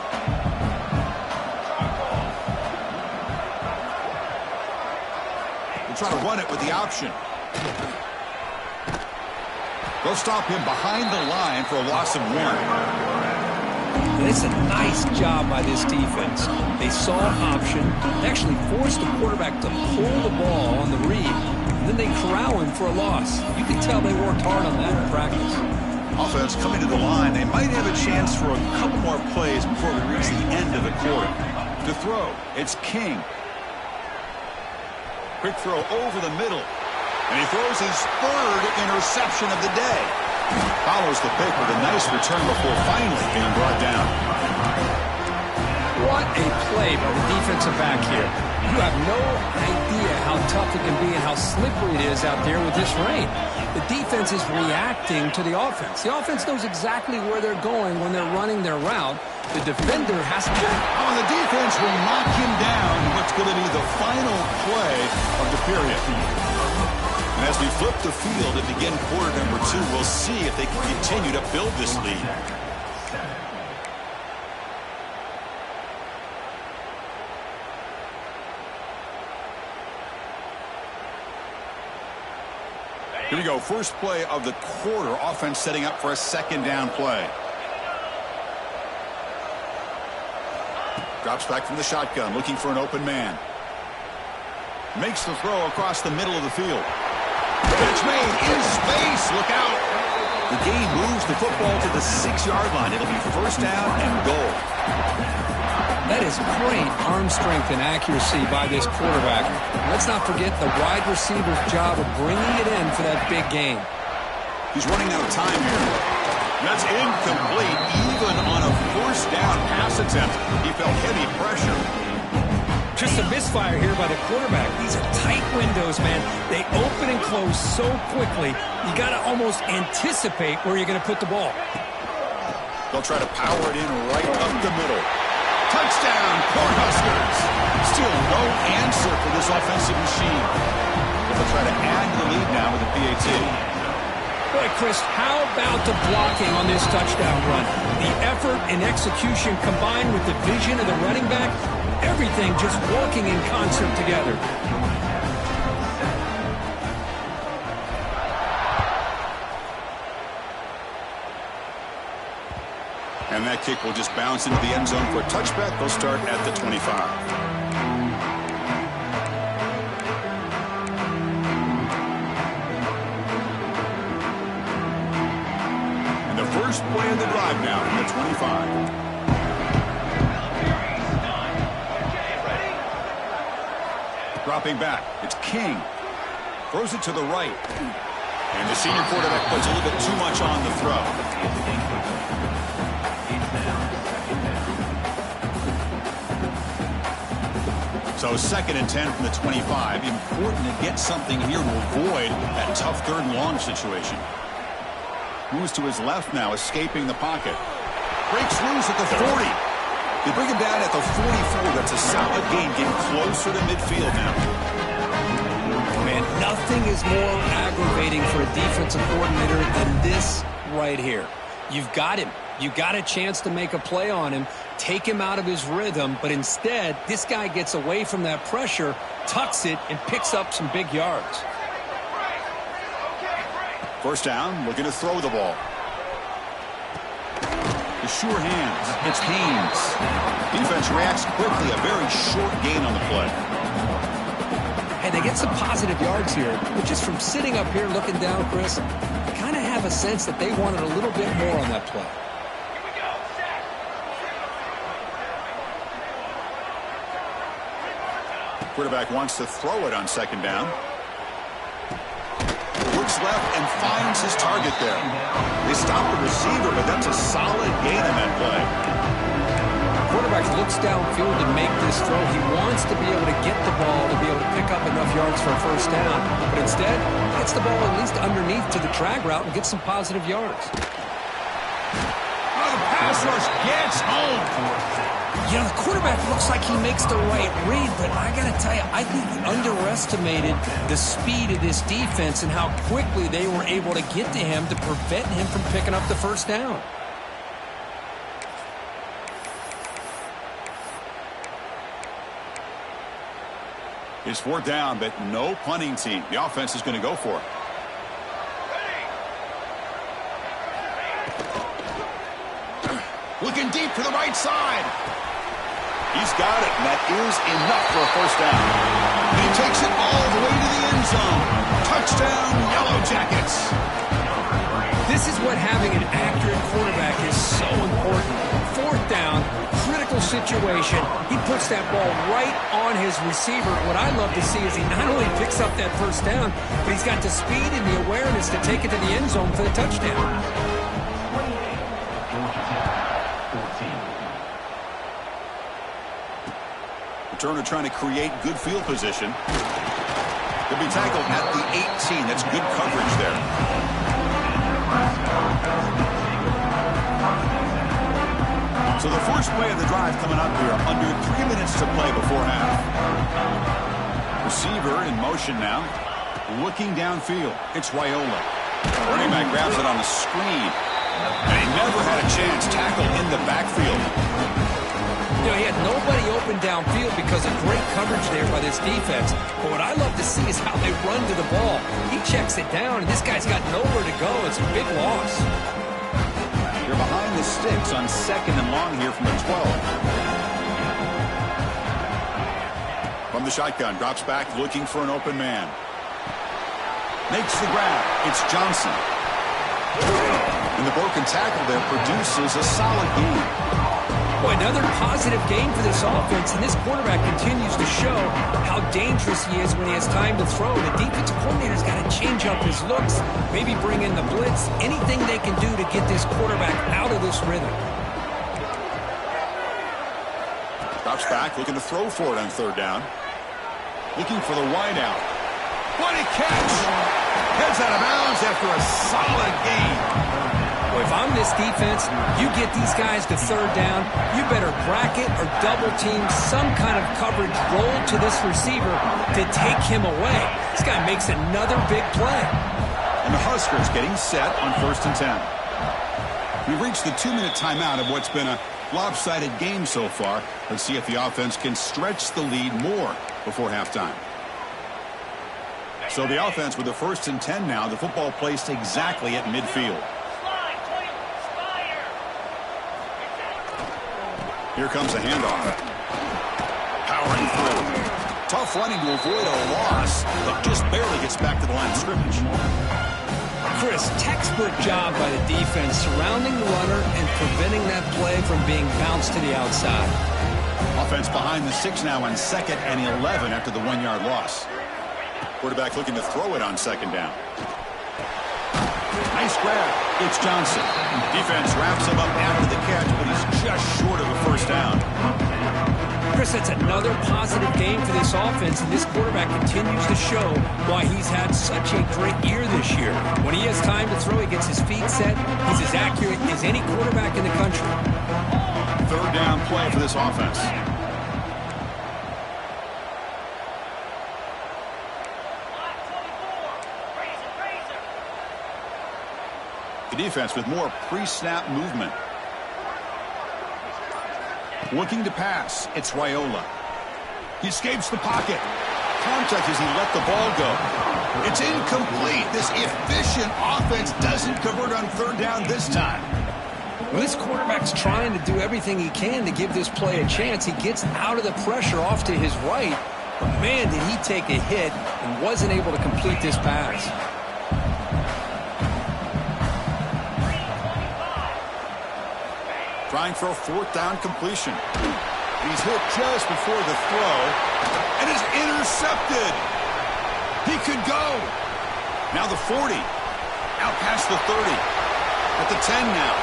Speaker 6: We'll try to run it with the option. They'll stop him behind the line for a loss of 1.
Speaker 7: It's a nice job by this defense. They saw an option. They actually forced the quarterback to pull the ball on the read, and then they corral him for a loss. You can tell they worked hard on that in practice.
Speaker 6: Offense coming to the line. They might have a chance for a couple more plays before we reach the end of the quarter. To throw, it's King. Quick throw over the middle. And he throws his third interception of the day. Follows the pick with a nice return before finally being brought down.
Speaker 7: What a play by the defensive back here. You have no idea how tough it can be and how slippery it is out there with this rain. The defense is reacting to the offense. The offense knows exactly where they're going when they're running their route. The defender has to...
Speaker 6: Oh, the defense will knock him down in what's going to be the final play of the period. And as we flip the field and begin quarter number 2, we'll see if they can continue to build this lead. Here we go, first play of the quarter. Offense setting up for a second down play. Drops back from the shotgun, looking for an open man. Makes the throw across the middle of the field. Catch made in space. Look out. The game moves the football to the 6-yard line. It'll be first down and goal.
Speaker 7: That is great arm strength and accuracy by this quarterback. Let's not forget the wide receiver's job of bringing it in for that big gain.
Speaker 6: He's running out of time here. That's incomplete, even on a first down pass attempt. He felt heavy pressure.
Speaker 7: Just a misfire here by the quarterback. These are tight windows, man. They open and close so quickly. You got to almost anticipate where you're going to put the ball.
Speaker 6: They'll try to power it in right up the middle. Touchdown, Cornhuskers. Still no answer for this offensive machine. But they'll try to add to the lead now with a PAT.
Speaker 7: Boy, Chris, how about the blocking on this touchdown run? The effort and execution combined with the vision of the running back, everything just working in concert together.
Speaker 6: And that kick will just bounce into the end zone for a touchback. They'll start at the 25. First play of the drive now from the 25. dropping back. It's King. Throws it to the right. And the senior quarterback puts a little bit too much on the throw. So 2nd and 10 from the 25. Important to get something here to avoid that tough 3rd and long situation. Moves to his left now, escaping the pocket. Breaks loose at the 40. They bring him down at the 44. That's a solid gain, getting closer to midfield now.
Speaker 7: Man, nothing is more aggravating for a defensive coordinator than this right here. You've got him. You got a chance to make a play on him, take him out of his rhythm, but instead, this guy gets away from that pressure, tucks it, and picks up some big yards.
Speaker 6: First down, looking to throw the ball. The sure hands. It's Haynes. Defense reacts quickly. A very short gain on the play.
Speaker 7: Hey, they get some positive yards here, but just from sitting up here looking down, Chris, I kind of have a sense that they wanted a little bit more on that play.
Speaker 6: Quarterback wants to throw it on 2nd down. Looks left and finds his target there. They stop the receiver, but that's a solid gain in that play.
Speaker 7: Quarterback looks downfield to make this throw. He wants to be able to get the ball to be able to pick up enough yards for a 1st down, but instead gets the ball at least underneath to the drag route and gets some positive yards.
Speaker 6: Oh, the pass rush gets home.
Speaker 7: You know, the quarterback looks like he makes the right read, but I got to tell you, I think he underestimated the speed of this defense and how quickly they were able to get to him to prevent him from picking up the 1st down.
Speaker 6: It's 4th down, but no punting team. The offense is going to go for it. Looking deep to the right side. He's got it, and that is enough for a 1st down. He takes it all the way to the end zone. Touchdown, Yellow Jackets.
Speaker 7: This is what having an accurate quarterback is so important. 4th down, critical situation. He puts that ball right on his receiver. What I love to see is he not only picks up that 1st down, but he's got the speed and the awareness to take it to the end zone for the touchdown.
Speaker 6: Turner trying to create good field position. He'll be tackled at the 18. That's good coverage there. So the first play of the drive coming up here. Under 3 minutes to play before half. Receiver in motion now. Looking downfield. It's Raiola. Running back grabs it on the screen. And he never had a chance. Tackle in the backfield.
Speaker 7: You know, he had nobody open downfield because of great coverage there by this defense. But what I love to see is how they run to the ball. He checks it down, and this guy's got nowhere to go. It's a big loss.
Speaker 6: You're behind the sticks on 2nd and long here from the 12. From the shotgun, drops back, looking for an open man. Makes the grab. It's Johnson. And the broken tackle there produces a solid gain.
Speaker 7: Boy, another positive game for this offense, and this quarterback continues to show how dangerous he is when he has time to throw. The defensive coordinator's got to change up his looks, maybe bring in the blitz, anything they can do to get this quarterback out of this rhythm.
Speaker 6: Drops back, looking to throw for it on 3rd down. Looking for the wide out. What a catch! Heads out of bounds after a solid gain.
Speaker 7: Well, if I'm this defense, you get these guys to 3rd down, you better bracket or double team some kind of coverage roll to this receiver to take him away. This guy makes another big play.
Speaker 6: And the Huskers getting set on 1st and 10. We've reached the 2-minute timeout of what's been a lopsided game so far. Let's see if the offense can stretch the lead more before halftime. So the offense with the 1st and 10 now, the football placed exactly at midfield. Here comes a handoff. Powering through. Tough running to avoid a loss, but just barely gets back to the line of scrimmage.
Speaker 7: Chris, textbook job by the defense surrounding the runner and preventing that play from being bounced to the outside.
Speaker 6: Offense behind the 6 now on 2nd and 11 after the 1-yard loss. Quarterback looking to throw it on 2nd down. Nice grab. It's Johnson. Defense wraps him up after the catch, but he's just short of a first down.
Speaker 7: Chris, that's another positive game for this offense, and this quarterback continues to show why he's had such a great year this year. When he has time to throw, he gets his feet set. He's as accurate as any quarterback in the country.
Speaker 6: 3rd down play for this offense. The defense with more pre-snap movement. Looking to pass. It's Raiola. He escapes the pocket. Contact as he let the ball go. It's incomplete. This efficient offense doesn't convert on 3rd down this time.
Speaker 7: Well, this quarterback's trying to do everything he can to give this play a chance. He gets out of the pressure off to his right. But, man, did he take a hit and wasn't able to complete this pass.
Speaker 6: Trying for a 4th down completion. He's hit just before the throw and is intercepted. He could go. Now the 40. Out past the 30. At the 10 now.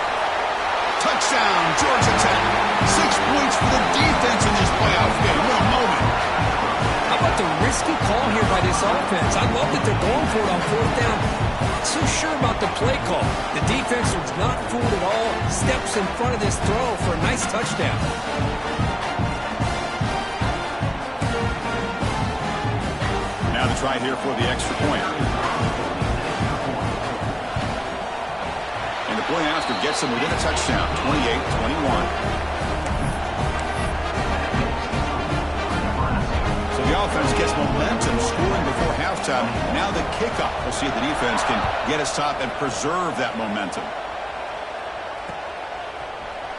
Speaker 6: Touchdown, Georgia Tech. 6 points for the defense in this playoff game. What a moment.
Speaker 7: How about the risky call here by this offense? I love that they're going for it on 4th down. Not so sure about the play call. The defense was not fooled at all. Steps in front of this throw for a nice touchdown.
Speaker 6: Now the try here for the extra point. And the point after gets him within a touchdown. 28-21. The offense gets momentum scoring before halftime. Now the kickoff. We'll see if the defense can get a stop and preserve that momentum.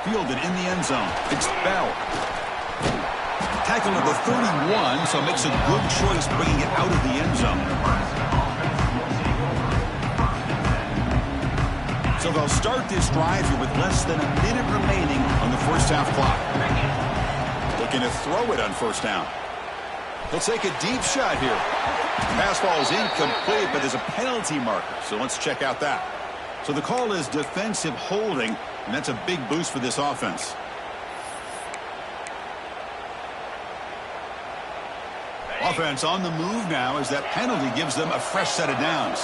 Speaker 6: Fielded in the end zone. It's Bell. Tackle number 31, so makes a good choice bringing it out of the end zone. So they'll start this drive here with less than a minute remaining on the first half clock. Looking to throw it on 1st down. He'll take a deep shot here. Pass ball is incomplete, but there's a penalty marker, so let's check out that. So the call is defensive holding, and that's a big boost for this offense. Offense on the move now as that penalty gives them a fresh set of downs.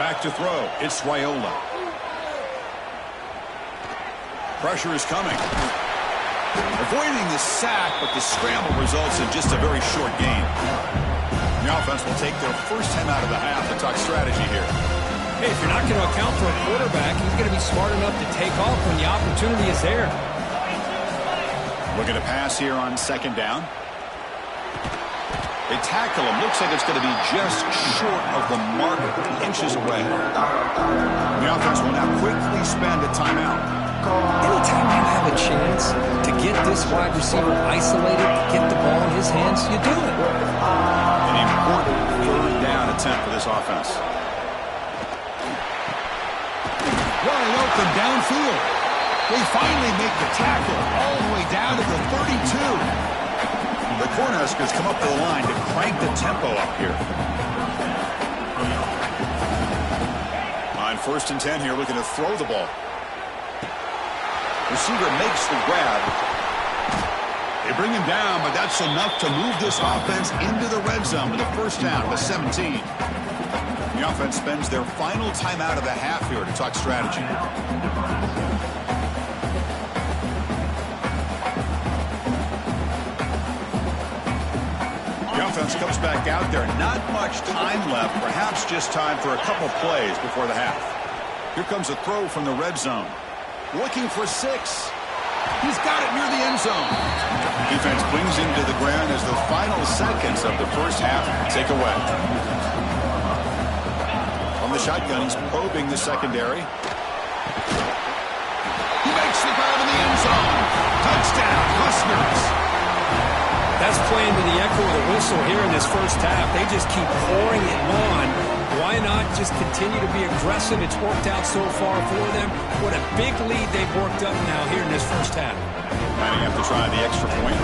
Speaker 6: Back to throw. It's Raiola. Pressure is coming. Avoiding the sack, but the scramble results in just a very short gain. The offense will take their first time out of the half to talk strategy here.
Speaker 7: Hey, if you're not going to account for a quarterback, he's going to be smart enough to take off when the opportunity is there.
Speaker 6: Looking to pass here on 2nd down. They tackle him. Looks like it's going to be just short of the mark, inches away. The offense will now quickly spend a timeout.
Speaker 7: Anytime you have a chance to get this wide receiver isolated, get the ball in his hands, you do it.
Speaker 6: An important 3rd down attempt for this offense. Wide open downfield. They finally make the tackle all the way down to the 32. The Cornhuskers come up the line to crank the tempo up here. On 1st and 10 here, looking to throw the ball. Receiver makes the grab. They bring him down, but that's enough to move this offense into the red zone with a first down with 17. The offense spends their final timeout of the half here to talk strategy. The offense comes back out there. Not much time left. Perhaps just time for a couple plays before the half. Here comes a throw from the red zone. Looking for 6. He's got it near the end zone. Defense brings him to the ground as the final seconds of the first half take away. On the shotgun, he's probing the secondary. He makes the grab in the end zone. Touchdown, Huskers.
Speaker 7: That's playing to the echo of the whistle here in this first half. They just keep pouring it on. Why not just continue to be aggressive? It's worked out so far for them. What a big lead they've worked up now here in this first half.
Speaker 6: Might have to try the extra point.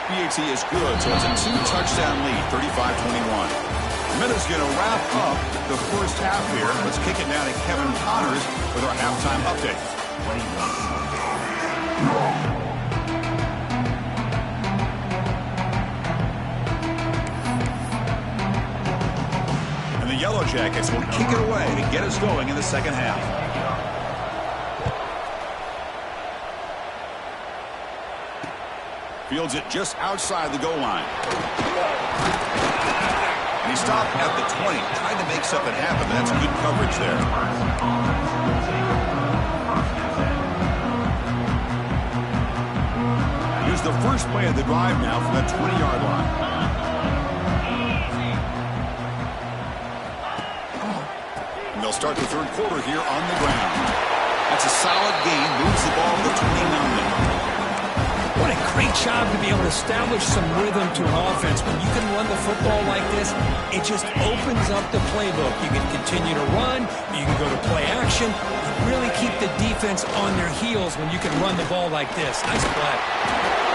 Speaker 6: PAT is good, so it's a 2-touchdown lead, 35-21. Minutes going to wrap up the first half here. Let's kick it down to Kevin Connors with our halftime update. And the Yellow Jackets will kick it away to get us going in the second half. Fields it just outside the goal line. And he stopped at the 20. Tried to make something happen, but that's good coverage there. Here's the first play of the drive now from the 20-yard line. And they'll start the third quarter here on the ground. That's a solid gain. Moves the ball to the 29.
Speaker 7: What a great job to be able to establish some rhythm to an offense. When you can run the football like this, it just opens up the playbook. You can continue to run. You can go to play action. You really keep the defense on their heels when you can run the ball like this. Nice play.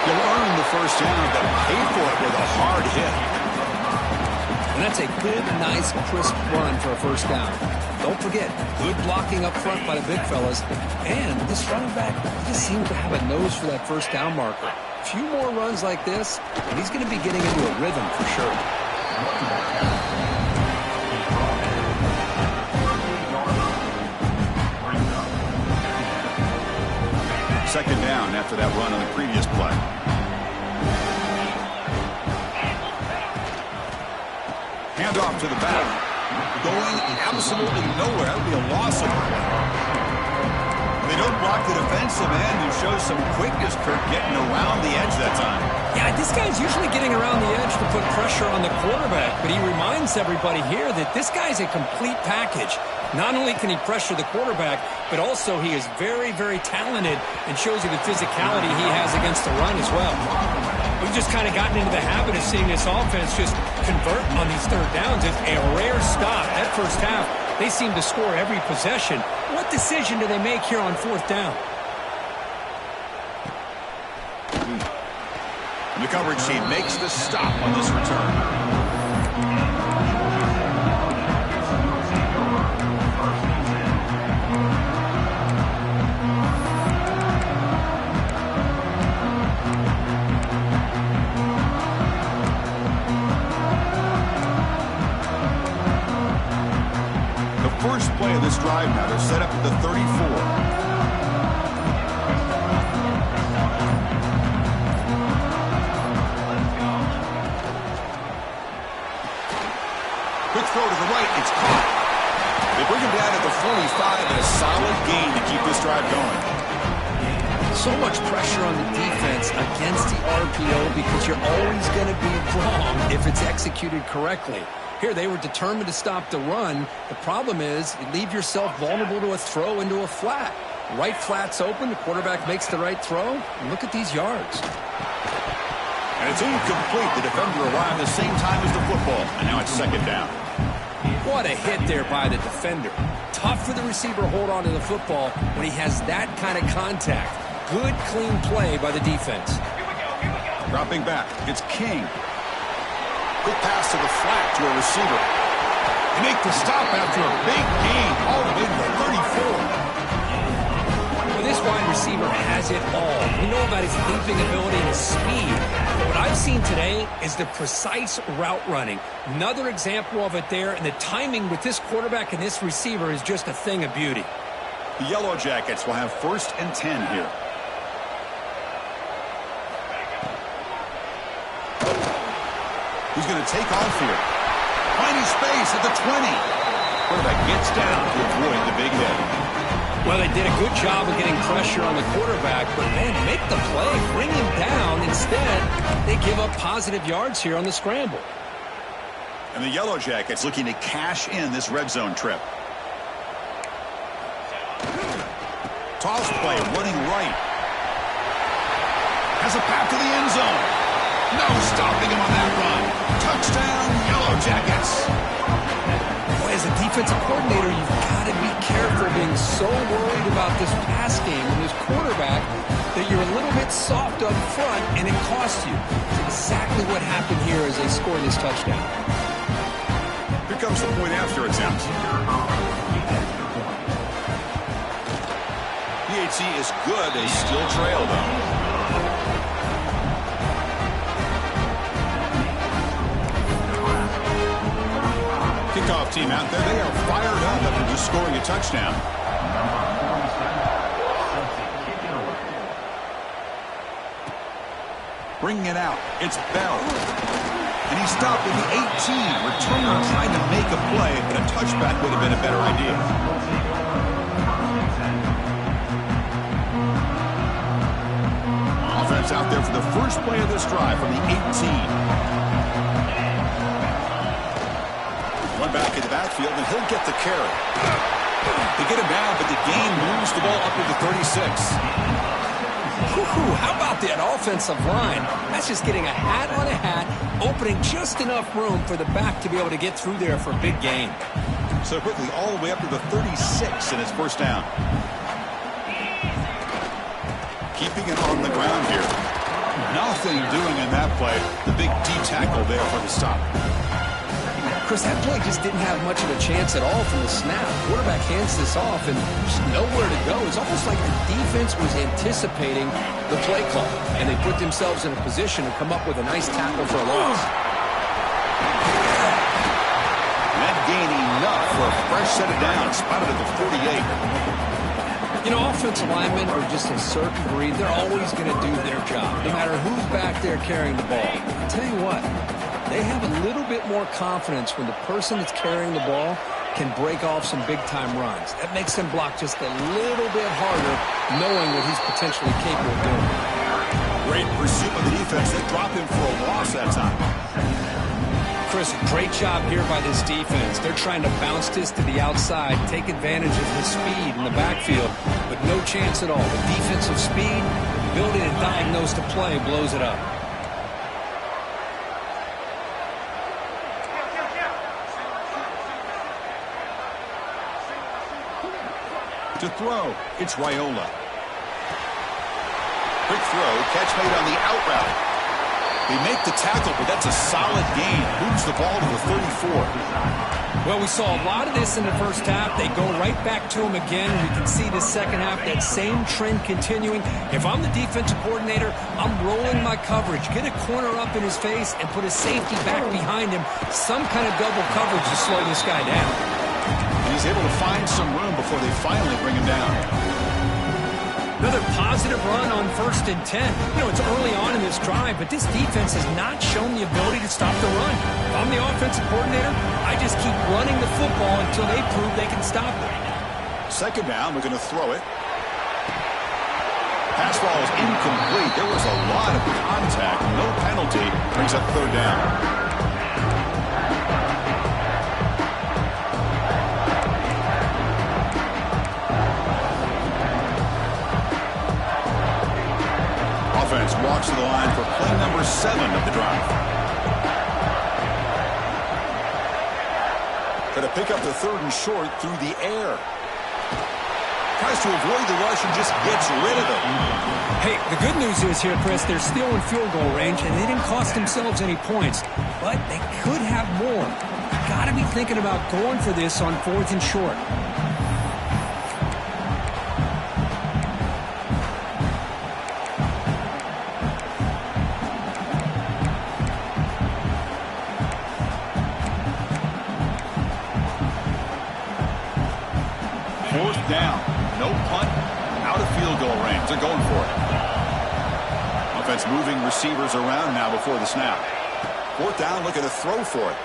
Speaker 6: You'll earn the first down, but pay for it with a hard hit.
Speaker 7: And that's a good, nice, crisp run for a first down. Don't forget, good blocking up front by the big fellas. And this running back just seems to have a nose for that first down marker. A few more runs like this, and he's going to be getting into a rhythm for sure.
Speaker 6: Second down after that run on the previous play. Handoff to the back. Going absolutely nowhere. That would be a loss of play. They don't block the defensive end, who shows some quickness, Kirk, getting around the edge that time.
Speaker 7: Yeah, this guy's usually getting around the edge to put pressure on the quarterback, but he reminds everybody here that this guy's a complete package. Not only can he pressure the quarterback, but also he is very, very talented and shows you the physicality he has against the run as well. We've just kind of gotten into the habit of seeing this offense just convert on these third downs. It's a rare stop. That first half, they seem to score every possession. What decision do they make here on fourth down?
Speaker 6: And the coverage team makes the stop on this return. First play of this drive now. They're set up at the 34. Quick throw to the right. It's caught. They bring him down at the 45 and a solid gain to keep this drive going.
Speaker 7: So much pressure on the defense against the RPO because you're always going to be wrong if it's executed correctly. Here, they were determined to stop the run. The problem is you leave yourself vulnerable to a throw into a flat. Right flat's open. The quarterback makes the right throw. And look at these yards.
Speaker 6: And it's incomplete. The defender arrived the same time as the football. And now it's second down.
Speaker 7: What a hit there by the defender. Tough for the receiver to hold on to the football when he has that kind of contact. Good, clean play by the defense.
Speaker 6: Dropping back. It's King. Quick pass to the flat to a receiver. They make the stop after a big gain all the way to the 34.
Speaker 7: Well, this wide receiver has it all. We know about his leaping ability and his speed. But what I've seen today is the precise route running. Another example of it there, and the timing with this quarterback and this receiver is just a thing of beauty.
Speaker 6: The Yellow Jackets will have 1st and 10 here. Who's going to take off here? Finding space at the 20. Quarterback gets down to avoid the big hit.
Speaker 7: Well, they did a good job of getting pressure on the quarterback, but man, make the play, bring him down. Instead, they give up positive yards here on the scramble.
Speaker 6: And the Yellow Jackets looking to cash in this red zone trip. Toss play, running right. Has a path to the end zone. No stopping him on that run. Touchdown, Jackets.
Speaker 7: Boy, as a defensive coordinator, you've got to be careful being so worried about this pass game and this quarterback that you're a little bit soft up front, and it costs you. It's exactly what happened here as they scored this touchdown.
Speaker 6: Here comes the point after attempt. PAT is good. They still trail, though. Kickoff team out there. They are fired up after just scoring a touchdown. Bringing it out. It's Bell. And he stopped at the 18. Returner trying to make a play, but a touchback would have been a better idea. Offense out there for the first play of this drive from the 18. One back in the backfield, and he'll get the carry. They get him down, but the gain moves the ball up to the 36.
Speaker 7: How about that offensive line? That's just getting a hat on a hat, opening just enough room for the back to be able to get through there for a big gain.
Speaker 6: So quickly, all the way up to the 36 in his first down. Keeping it on the ground here. Nothing doing in that play. The big D tackle there for the stop.
Speaker 7: Chris, that play just didn't have much of a chance at all from the snap. Quarterback hands this off, and there's nowhere to go. It's almost like the defense was anticipating the play call, and they put themselves in a position to come up with a nice tackle for a loss.
Speaker 6: That gain enough for a fresh set of downs, spotted at the 48.
Speaker 7: You know, offensive linemen are just a certain breed. They're always going to do their job, no matter who's back there carrying the ball. I'll tell you what. They have a little bit more confidence when the person that's carrying the ball can break off some big-time runs. That makes them block just a little bit harder, knowing what he's potentially capable of doing.
Speaker 6: Great pursuit of the defense. They drop him for a loss that time.
Speaker 7: Chris, great job here by this defense. They're trying to bounce this to the outside, take advantage of the speed in the backfield, but no chance at all. The defensive speed, ability to diagnose the play, blows it up.
Speaker 6: To throw, it's Raiola. Quick throw, catch made on the out route. They make the tackle, but that's a solid gain. Moves the ball to the 34.
Speaker 7: Well, we saw a lot of this in the first half. They go right back to him again. We can see the second half, that same trend continuing. If I'm the defensive coordinator, I'm rolling my coverage. Get a corner up in his face and put a safety back behind him. Some kind of double coverage to slow this guy down.
Speaker 6: And he's able to find some room before they finally bring him down.
Speaker 7: Another positive run on 1st and 10. You know, it's early on in this drive, but this defense has not shown the ability to stop the run. If I'm the offensive coordinator, I just keep running the football until they prove they can stop it.
Speaker 6: Second down, we're going to throw it. Pass ball is incomplete. There was a lot of contact. No penalty. Brings up third down. Offense walks to the line for play number 7 of the drive. Going to pick up the 3rd and short through the air. Tries to avoid the rush and just gets rid of it.
Speaker 7: Hey, the good news is here, Chris, they're still in field goal range, and they didn't cost themselves any points. But they could have more. Got to be thinking about going for this on 4th and short.
Speaker 6: Down. No punt. Out of field goal range. They're going for it. Offense moving receivers around now before the snap. 4th down, looking to throw for it.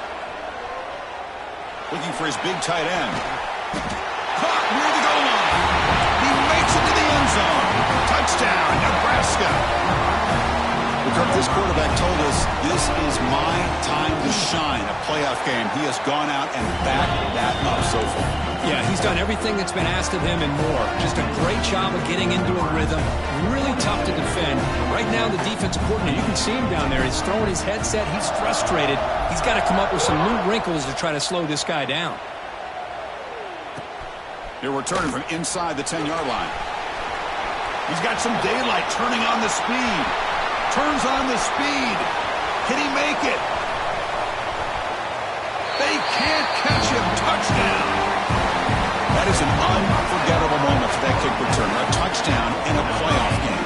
Speaker 6: Looking for his big tight end. Caught near the goal line. He makes it to the end zone. Touchdown, Nebraska. Kirk, this quarterback told us this is my time to shine, a playoff game. He has gone out and backed that up so far.
Speaker 7: Yeah, he's done everything that's been asked of him and more. Just a great job of getting into a rhythm. Really tough to defend. Right Right now, the defensive coordinator, you can see him down there. He's throwing his headset. He's frustrated. He's got to come up with some new wrinkles to try to slow this guy down.
Speaker 6: They're returning from inside the 10-yard line. He's got some daylight, turning on the speed. Turns on the speed. Can he make it? They can't catch him. Touchdown. That is an unforgettable moment for that kick return. A touchdown in a playoff game.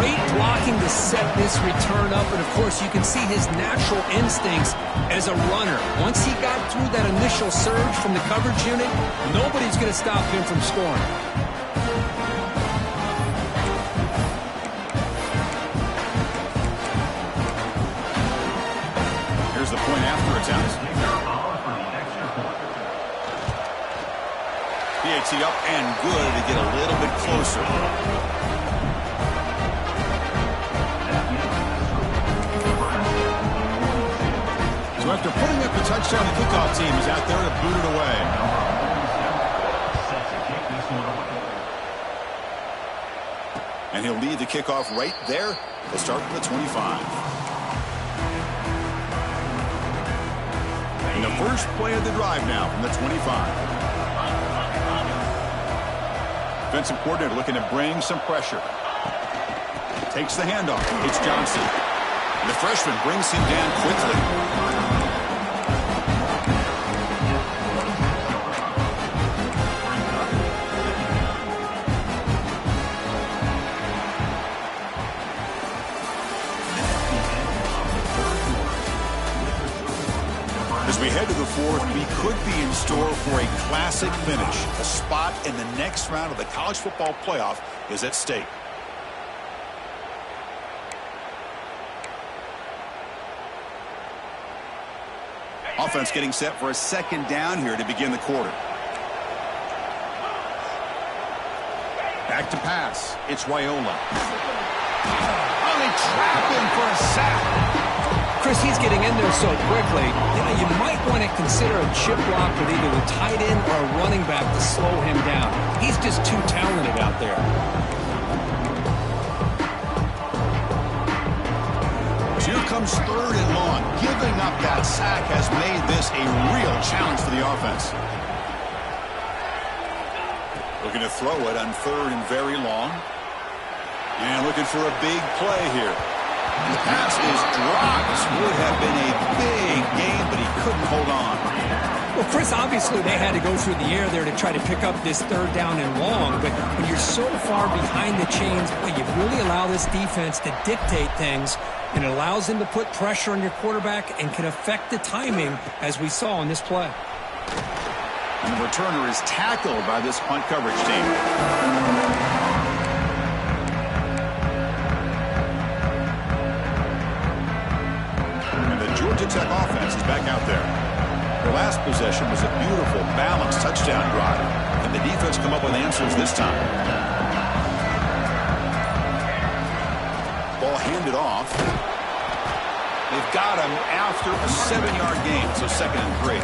Speaker 7: Great blocking to set this return up, and of course you can see his natural instincts as a runner. Once he got through that initial surge from the coverage unit, nobody's going to stop him from scoring.
Speaker 6: Here's the point after attempt. PAT up and good to get a little bit closer. So after putting up the touchdown, the kickoff team is out there to boot it away. And he'll lead the kickoff right there to start from the 25. And the first play of the drive now from the 25. Defensive coordinator looking to bring some pressure. Takes the handoff. It's Johnson. And the freshman brings him down quickly. As we head to the fourth, we could be in store for a classic finish. A spot in the next round of the college football playoff is at stake. Offense getting set for a second down here to begin the quarter. Back to pass. It's Raiola. Oh, they trap him for a sack.
Speaker 7: Chris, he's getting in there so quickly. You might want to consider a chip block with either the tight end or a running back to slow him down. He's just too talented out there.
Speaker 6: So here comes third and long. Giving up that sack has made this a real challenge for the offense. Looking to throw it on third and very long. And looking for a big play here. And the pass is dropped. Would have been a big game, but he couldn't hold on.
Speaker 7: Well, Chris, obviously they had to go through the air there to try to pick up this third down and long, but when you're so far behind the chains, well, you really allow this defense to dictate things, and it allows them to put pressure on your quarterback and can affect the timing, as we saw in this play.
Speaker 6: And the returner is tackled by this punt coverage team. Georgia Tech offense is back out there. The last possession was a beautiful, balanced touchdown drive, and the defense come up with answers this time. Ball handed off. They've got him after a 7-yard gain, so 2nd and 3.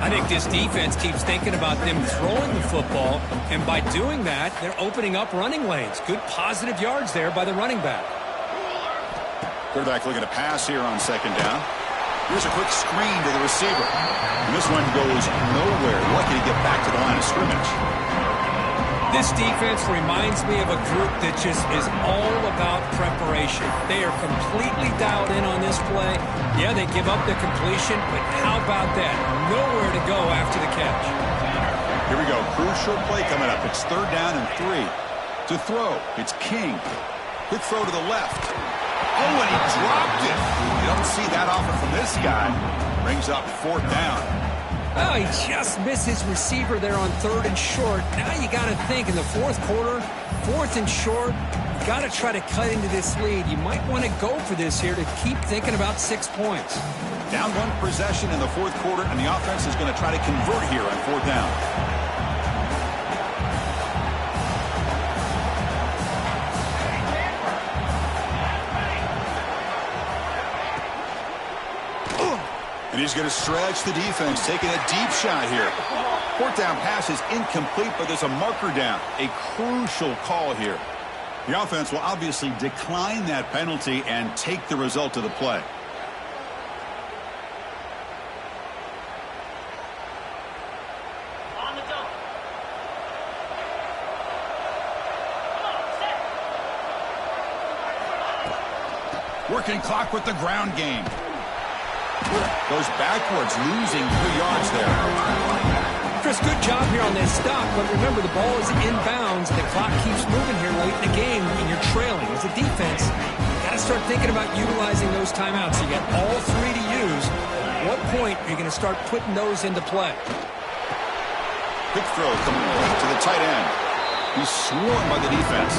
Speaker 7: I think this defense keeps thinking about them throwing the football, and by doing that, they're opening up running lanes. Good positive yards there by the running back.
Speaker 6: Quarterback looking to pass here on 2nd down. Here's a quick screen to the receiver. And this one goes nowhere. Lucky to get back to the line of scrimmage.
Speaker 7: This defense reminds me of a group that just is all about preparation. They are completely dialed in on this play. Yeah, they give up the completion, but how about that? Nowhere to go after the catch.
Speaker 6: Here we go. Crucial play coming up. It's 3rd down and 3. To throw, it's King. Quick throw to the left. Oh, and he dropped it. You don't see that often from this guy. Brings up 4th down.
Speaker 7: Oh, he just missed his receiver there on 3rd and short. Now you got to think in the 4th quarter, 4th and short, you got to try to cut into this lead. You might want to go for this here to keep thinking about 6 points.
Speaker 6: Down 1 possession in the 4th quarter, and the offense is going to try to convert here on 4th down. And he's going to stretch the defense, taking a deep shot here. 4th down pass is incomplete, but there's a marker down. A crucial call here. The offense will obviously decline that penalty and take the result of the play. Working clock with the ground game. Goes backwards, losing 3 yards there.
Speaker 7: Chris, good job here on this stop, but remember the ball is inbounds. The clock keeps moving here late in the game, and you're trailing. As a defense, you got to start thinking about utilizing those timeouts. You got all 3 to use. At what point are you going to start putting those into play?
Speaker 6: Quick throw complete to the tight end. He's swarmed by the defense.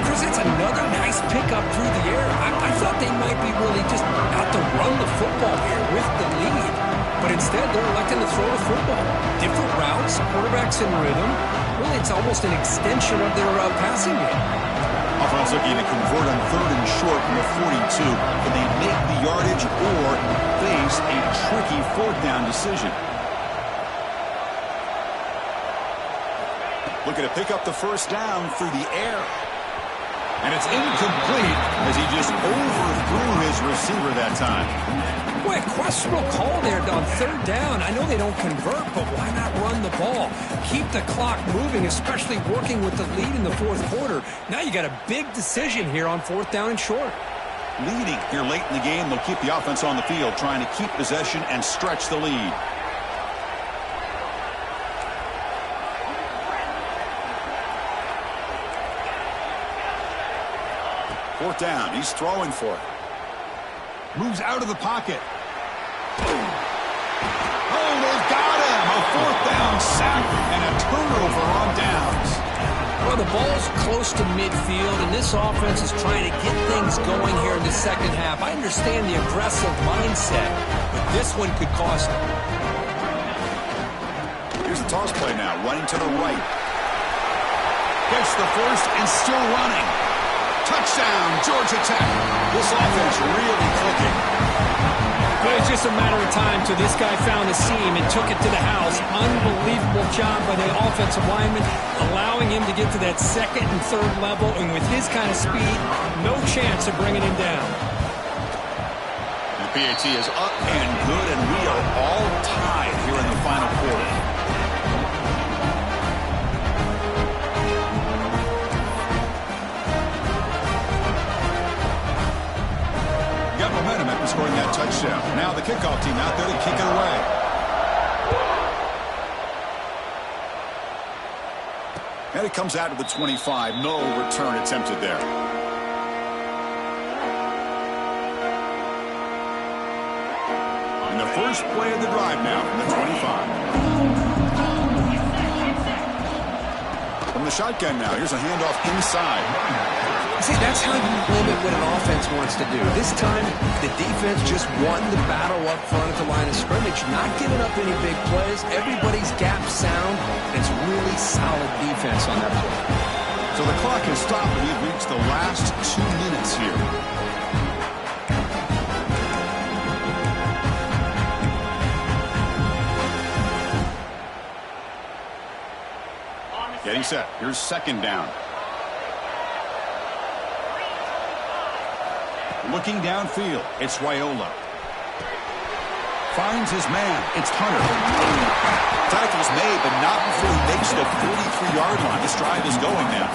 Speaker 7: Chris, that's another nice pickup through the air. I thought they might be really just out to run the football here with the lead. But instead, they're electing to throw the football. Different routes, quarterbacks in rhythm. Really, it's almost an extension of their passing game.
Speaker 6: Offense looking to convert on 3rd and short from the 42. Can they make the yardage or face a tricky 4th down decision? Looking to pick up the 1st down through the air. And it's incomplete as he just overthrew his receiver that time.
Speaker 7: Boy, a questionable call there on 3rd down. I know they don't convert, but why not run the ball? Keep the clock moving, especially working with the lead in the 4th quarter. Now you got a big decision here on 4th down and short.
Speaker 6: Leading here late in the game, they'll keep the offense on the field, trying to keep possession and stretch the lead. Fourth down, he's throwing for it. Moves out of the pocket. Oh, they've got him! A 4th down sack and a turnover on downs.
Speaker 7: Well, the ball's close to midfield, and this offense is trying to get things going here in the 2nd half. I understand the aggressive mindset, but this one could cost them.
Speaker 6: Here's the toss play now, running to the right. Gets the first and still running. Touchdown, Georgia Tech. This offense really clicking.
Speaker 7: But it's just a matter of time till this guy found the seam and took it to the house. Unbelievable job by the offensive lineman, allowing him to get to that 2nd and 3rd level. And with his kind of speed, no chance of bringing him down.
Speaker 6: The PAT is up and good, and we are all tied here in the final quarter. Momentum after scoring that touchdown. Now the kickoff team out there to kick it away. And it comes out to the 25. No return attempted there. And the first play of the drive now from the 25. From the shotgun now. Here's a handoff inside.
Speaker 7: See, that's how you limit what an offense wants to do. This time, the defense just won the battle up front at the line of scrimmage, not giving up any big plays. Everybody's gap sound. It's really solid defense on that play.
Speaker 6: So the clock has stopped, and we've reached the last 2 minutes here. Getting set. Here's 2nd down. Looking downfield, it's Raiola. Finds his man, it's Hunter. Tackle's made, but not before he makes the 43-yard line. This drive is going now.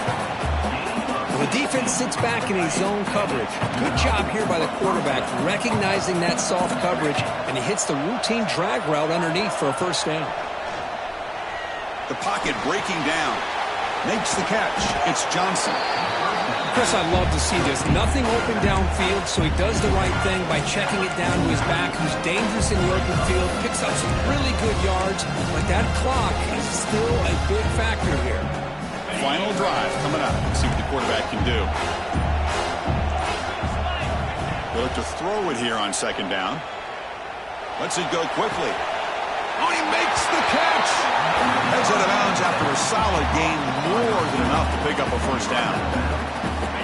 Speaker 7: Well, the defense sits back in a zone coverage. Good job here by the quarterback, recognizing that soft coverage, and he hits the routine drag route underneath for a 1st down.
Speaker 6: The pocket breaking down. Makes the catch. It's Johnson.
Speaker 7: Chris, I love to see this. Nothing open downfield, so he does the right thing by checking it down to his back, who's dangerous in the open field, picks up some really good yards, but that clock is still a big factor here.
Speaker 6: Final drive coming up. Let's see what the quarterback can do. They'll look to throw it here on 2nd down. Lets it go quickly. Oh, he makes the catch! Heads out of bounds after a solid gain, more than enough to pick up a 1st down.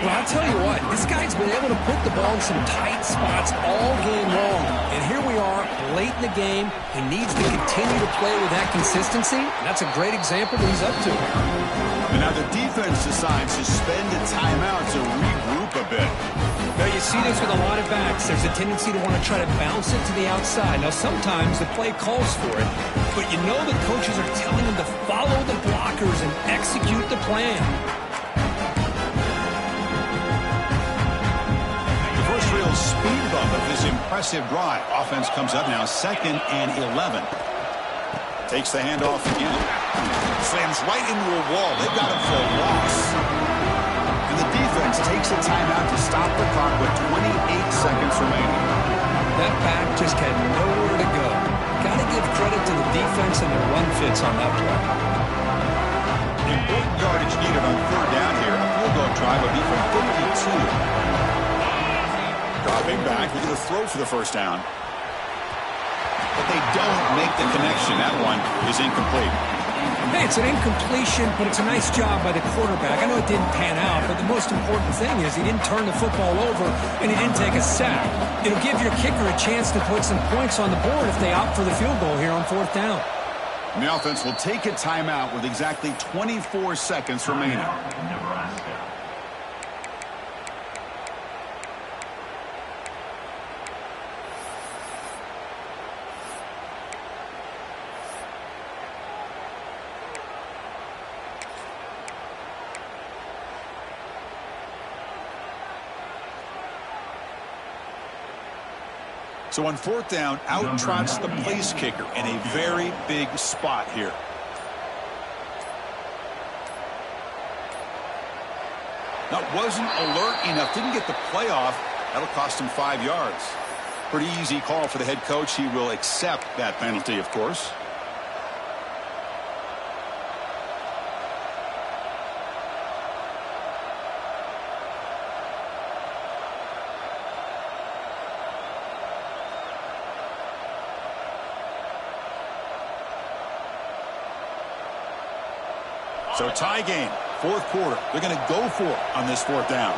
Speaker 7: Well, I'll tell you what, this guy's been able to put the ball in some tight spots all game long. And here we are, late in the game. He needs to continue to play with that consistency. And that's a great example that he's up to.
Speaker 6: And now the defense decides to spend a timeout to regroup a bit.
Speaker 7: Now, you see this with a lot of backs. There's a tendency to want to try to bounce it to the outside. Now, sometimes the play calls for it, but you know the coaches are telling them to follow the blockers and execute the plan.
Speaker 6: The first real speed bump of this impressive drive. Offense comes up now, 2nd and 11. Takes the handoff again. Slams right into a wall. They've got him for a loss. And the defense takes a timeout to stop the clock with 28 seconds remaining.
Speaker 7: That back just had nowhere to go. Got to give credit to the defense and their run fits on that play.
Speaker 6: Important yardage needed on 3rd down here. A field goal try would be from 52. Dropping back. We're going to throw for the first down. But they don't make the connection. That one is incomplete.
Speaker 7: Hey, it's an incompletion, but it's a nice job by the quarterback. I know it didn't pan out, but the most important thing is he didn't turn the football over and he didn't take a sack. It'll give your kicker a chance to put some points on the board if they opt for the field goal here on 4th down.
Speaker 6: And the offense will take a timeout with exactly 24 seconds remaining.
Speaker 5: Nebraska.
Speaker 6: So on 4th down, out trots the place kicker in a very big spot here. That wasn't alert enough. Didn't get the play off. That'll cost him 5 yards. Pretty easy call for the head coach. He will accept that penalty, of course. So tie game, 4th quarter. They're going to go for it on this 4th down.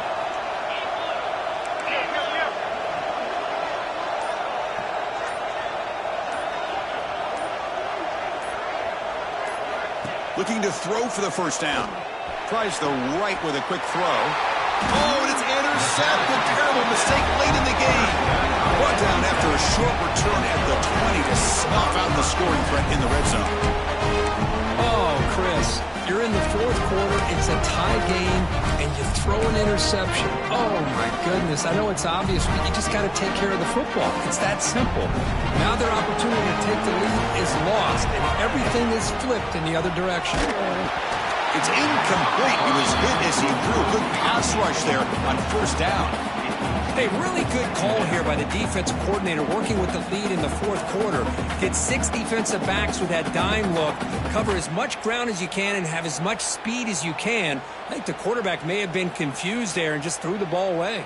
Speaker 6: Looking to throw for the first down. Tries the right with a quick throw. Oh, and it's intercepted. Terrible mistake late in the game. Brought down after a short return at the 20 to snuff out the scoring threat in the red zone.
Speaker 7: Oh, Chris, you're in the 4th quarter, it's a tie game, and you throw an interception. Oh, my goodness. I know it's obvious, but you just got to take care of the football. It's that simple. Now their opportunity to take the lead is lost, and everything is flipped in the other direction.
Speaker 6: It's incomplete. He was hit as he threw. Good pass rush there on 1st down.
Speaker 7: A really good call here by the defensive coordinator working with the lead in the 4th quarter. Get 6 defensive backs with that dime look. Cover as much ground as you can and have as much speed as you can. I think the quarterback may have been confused there and just threw the ball away.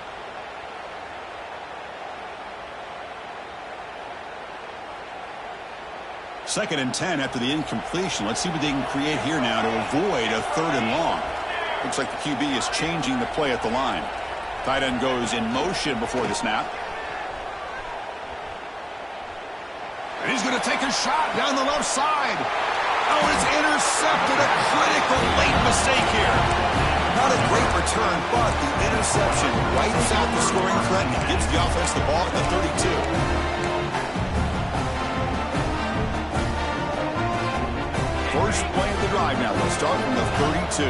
Speaker 6: Second and 10 after the incompletion. Let's see what they can create here now to avoid a 3rd and long. Looks like the QB is changing the play at the line. Tight end goes in motion before the snap. And he's going to take a shot down the left side. Oh, it's intercepted. A critical late mistake here. Not a great return, but the interception wipes out the scoring threat and gives the offense the ball at the 32. First play of the drive now. They'll start from the 32.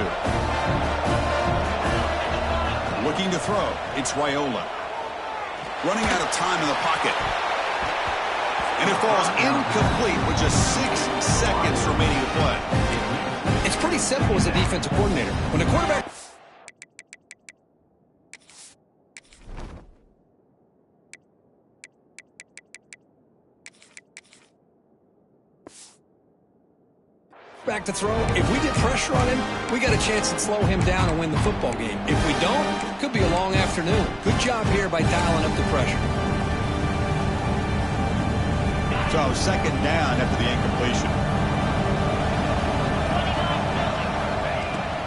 Speaker 6: Looking to throw. It's Raiola. Running out of time in the pocket. And it falls incomplete with just 6 seconds remaining to play.
Speaker 7: It's pretty simple as a defensive coordinator. When the quarterback... back to throw. If we get pressure on him, we got a chance to slow him down and win the football game. If we don't, could be a long afternoon. Good job here by dialing up the pressure.
Speaker 6: So 2nd down after the incompletion.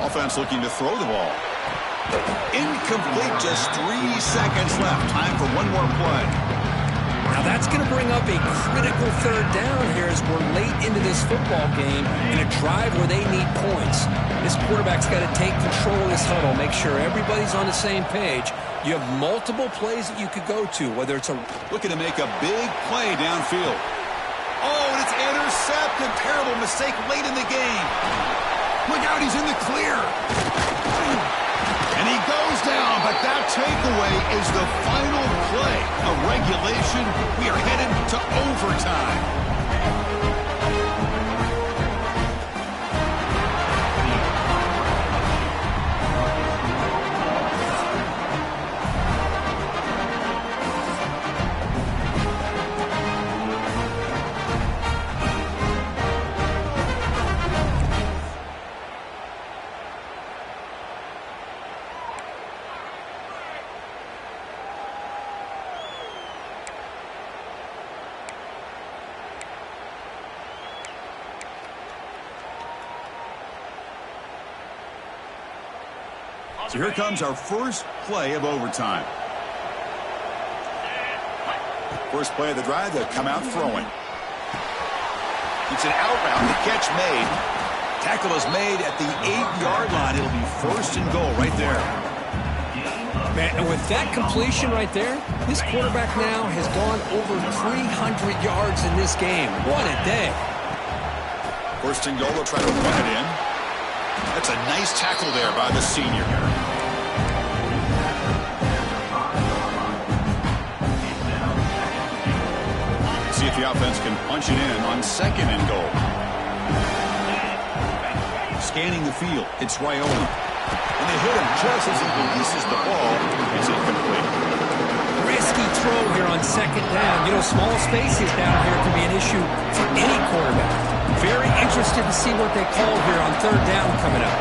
Speaker 6: Offense looking to throw the ball. Incomplete, just 3 seconds left. Time for one more play.
Speaker 7: Now that's going to bring up a critical third down here as we're late into this football game in a drive where they need points. This quarterback's got to take control of this huddle, make sure everybody's on the same page. You have multiple plays that you could go to, whether it's
Speaker 6: looking to make a big play downfield. Oh, and it's intercepted. Terrible mistake late in the game. Look out, he's in the clear. And he goes down, but that takeaway is the final play of regulation. We are headed to overtime. So here comes our first play of overtime. First play of the drive, they'll come out throwing. It's an out route, the catch made. Tackle is made at the 8-yard line. It'll be first and goal right there.
Speaker 7: Man, and with that completion right there, this quarterback now has gone over 300 yards in this game. What a day.
Speaker 6: First and goal, they'll try to run it in. That's a nice tackle there by the senior. See if the offense can punch it in on second and goal. Scanning the field, it's Raiola. And they hit him just as he releases the ball. It's incomplete.
Speaker 7: Risky throw here on second down. You know, small spaces down here can be an issue for any quarterback. Very interested to see what they call here on third down coming up.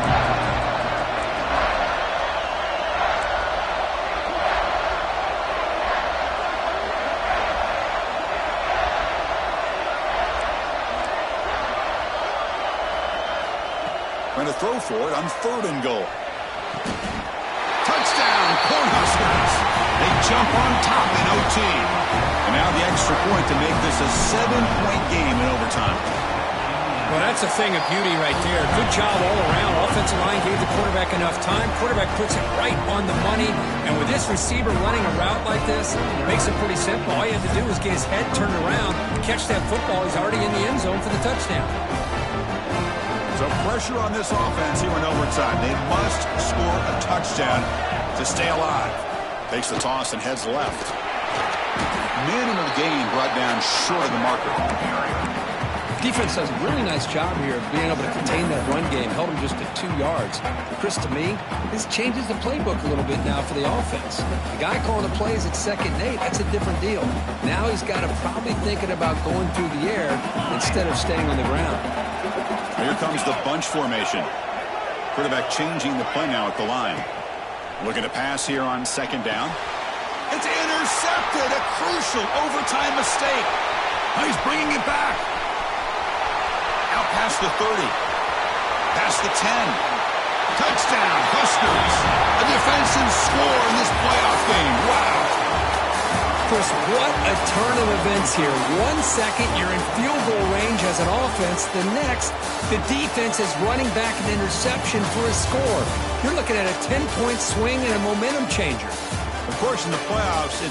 Speaker 6: Going to throw for it on third and goal. Touchdown, Cornhuskers. They jump on top in OT. And now the extra point to make this a 7-point game in overtime.
Speaker 7: Well, that's a thing of beauty right there. Good job all around. Offensive line gave the quarterback enough time. Quarterback puts it right on the money. And with this receiver running a route like this, it makes it pretty simple. All you have to do is get his head turned around, catch that football. He's already in the end zone for the touchdown.
Speaker 6: So pressure on this offense here in overtime. They must score a touchdown to stay alive. Takes the toss and heads left. Minimal gain brought down short of the marker.
Speaker 7: Defense does a really nice job here of being able to contain that run game. Held him just at 2 yards. Chris, to me, this changes the playbook a little bit now for the offense. The guy calling the plays at 2nd and 8, that's a different deal. Now he's got to probably thinking about going through the air instead of staying on the ground.
Speaker 6: Here comes the bunch formation. Quarterback changing the play now at the line. Looking to pass here on second down. It's intercepted. A crucial overtime mistake. Now he's bringing it back. Out past the 30. Past the 10. Touchdown, Huskers. A defensive score in this playoff game. Wow.
Speaker 7: Chris, what a turn of events here. 1 second, you're in field goal range as an offense. The next, the defense is running back an interception for a score. You're looking at a 10-point swing and a momentum changer.
Speaker 6: Of course, in the playoffs,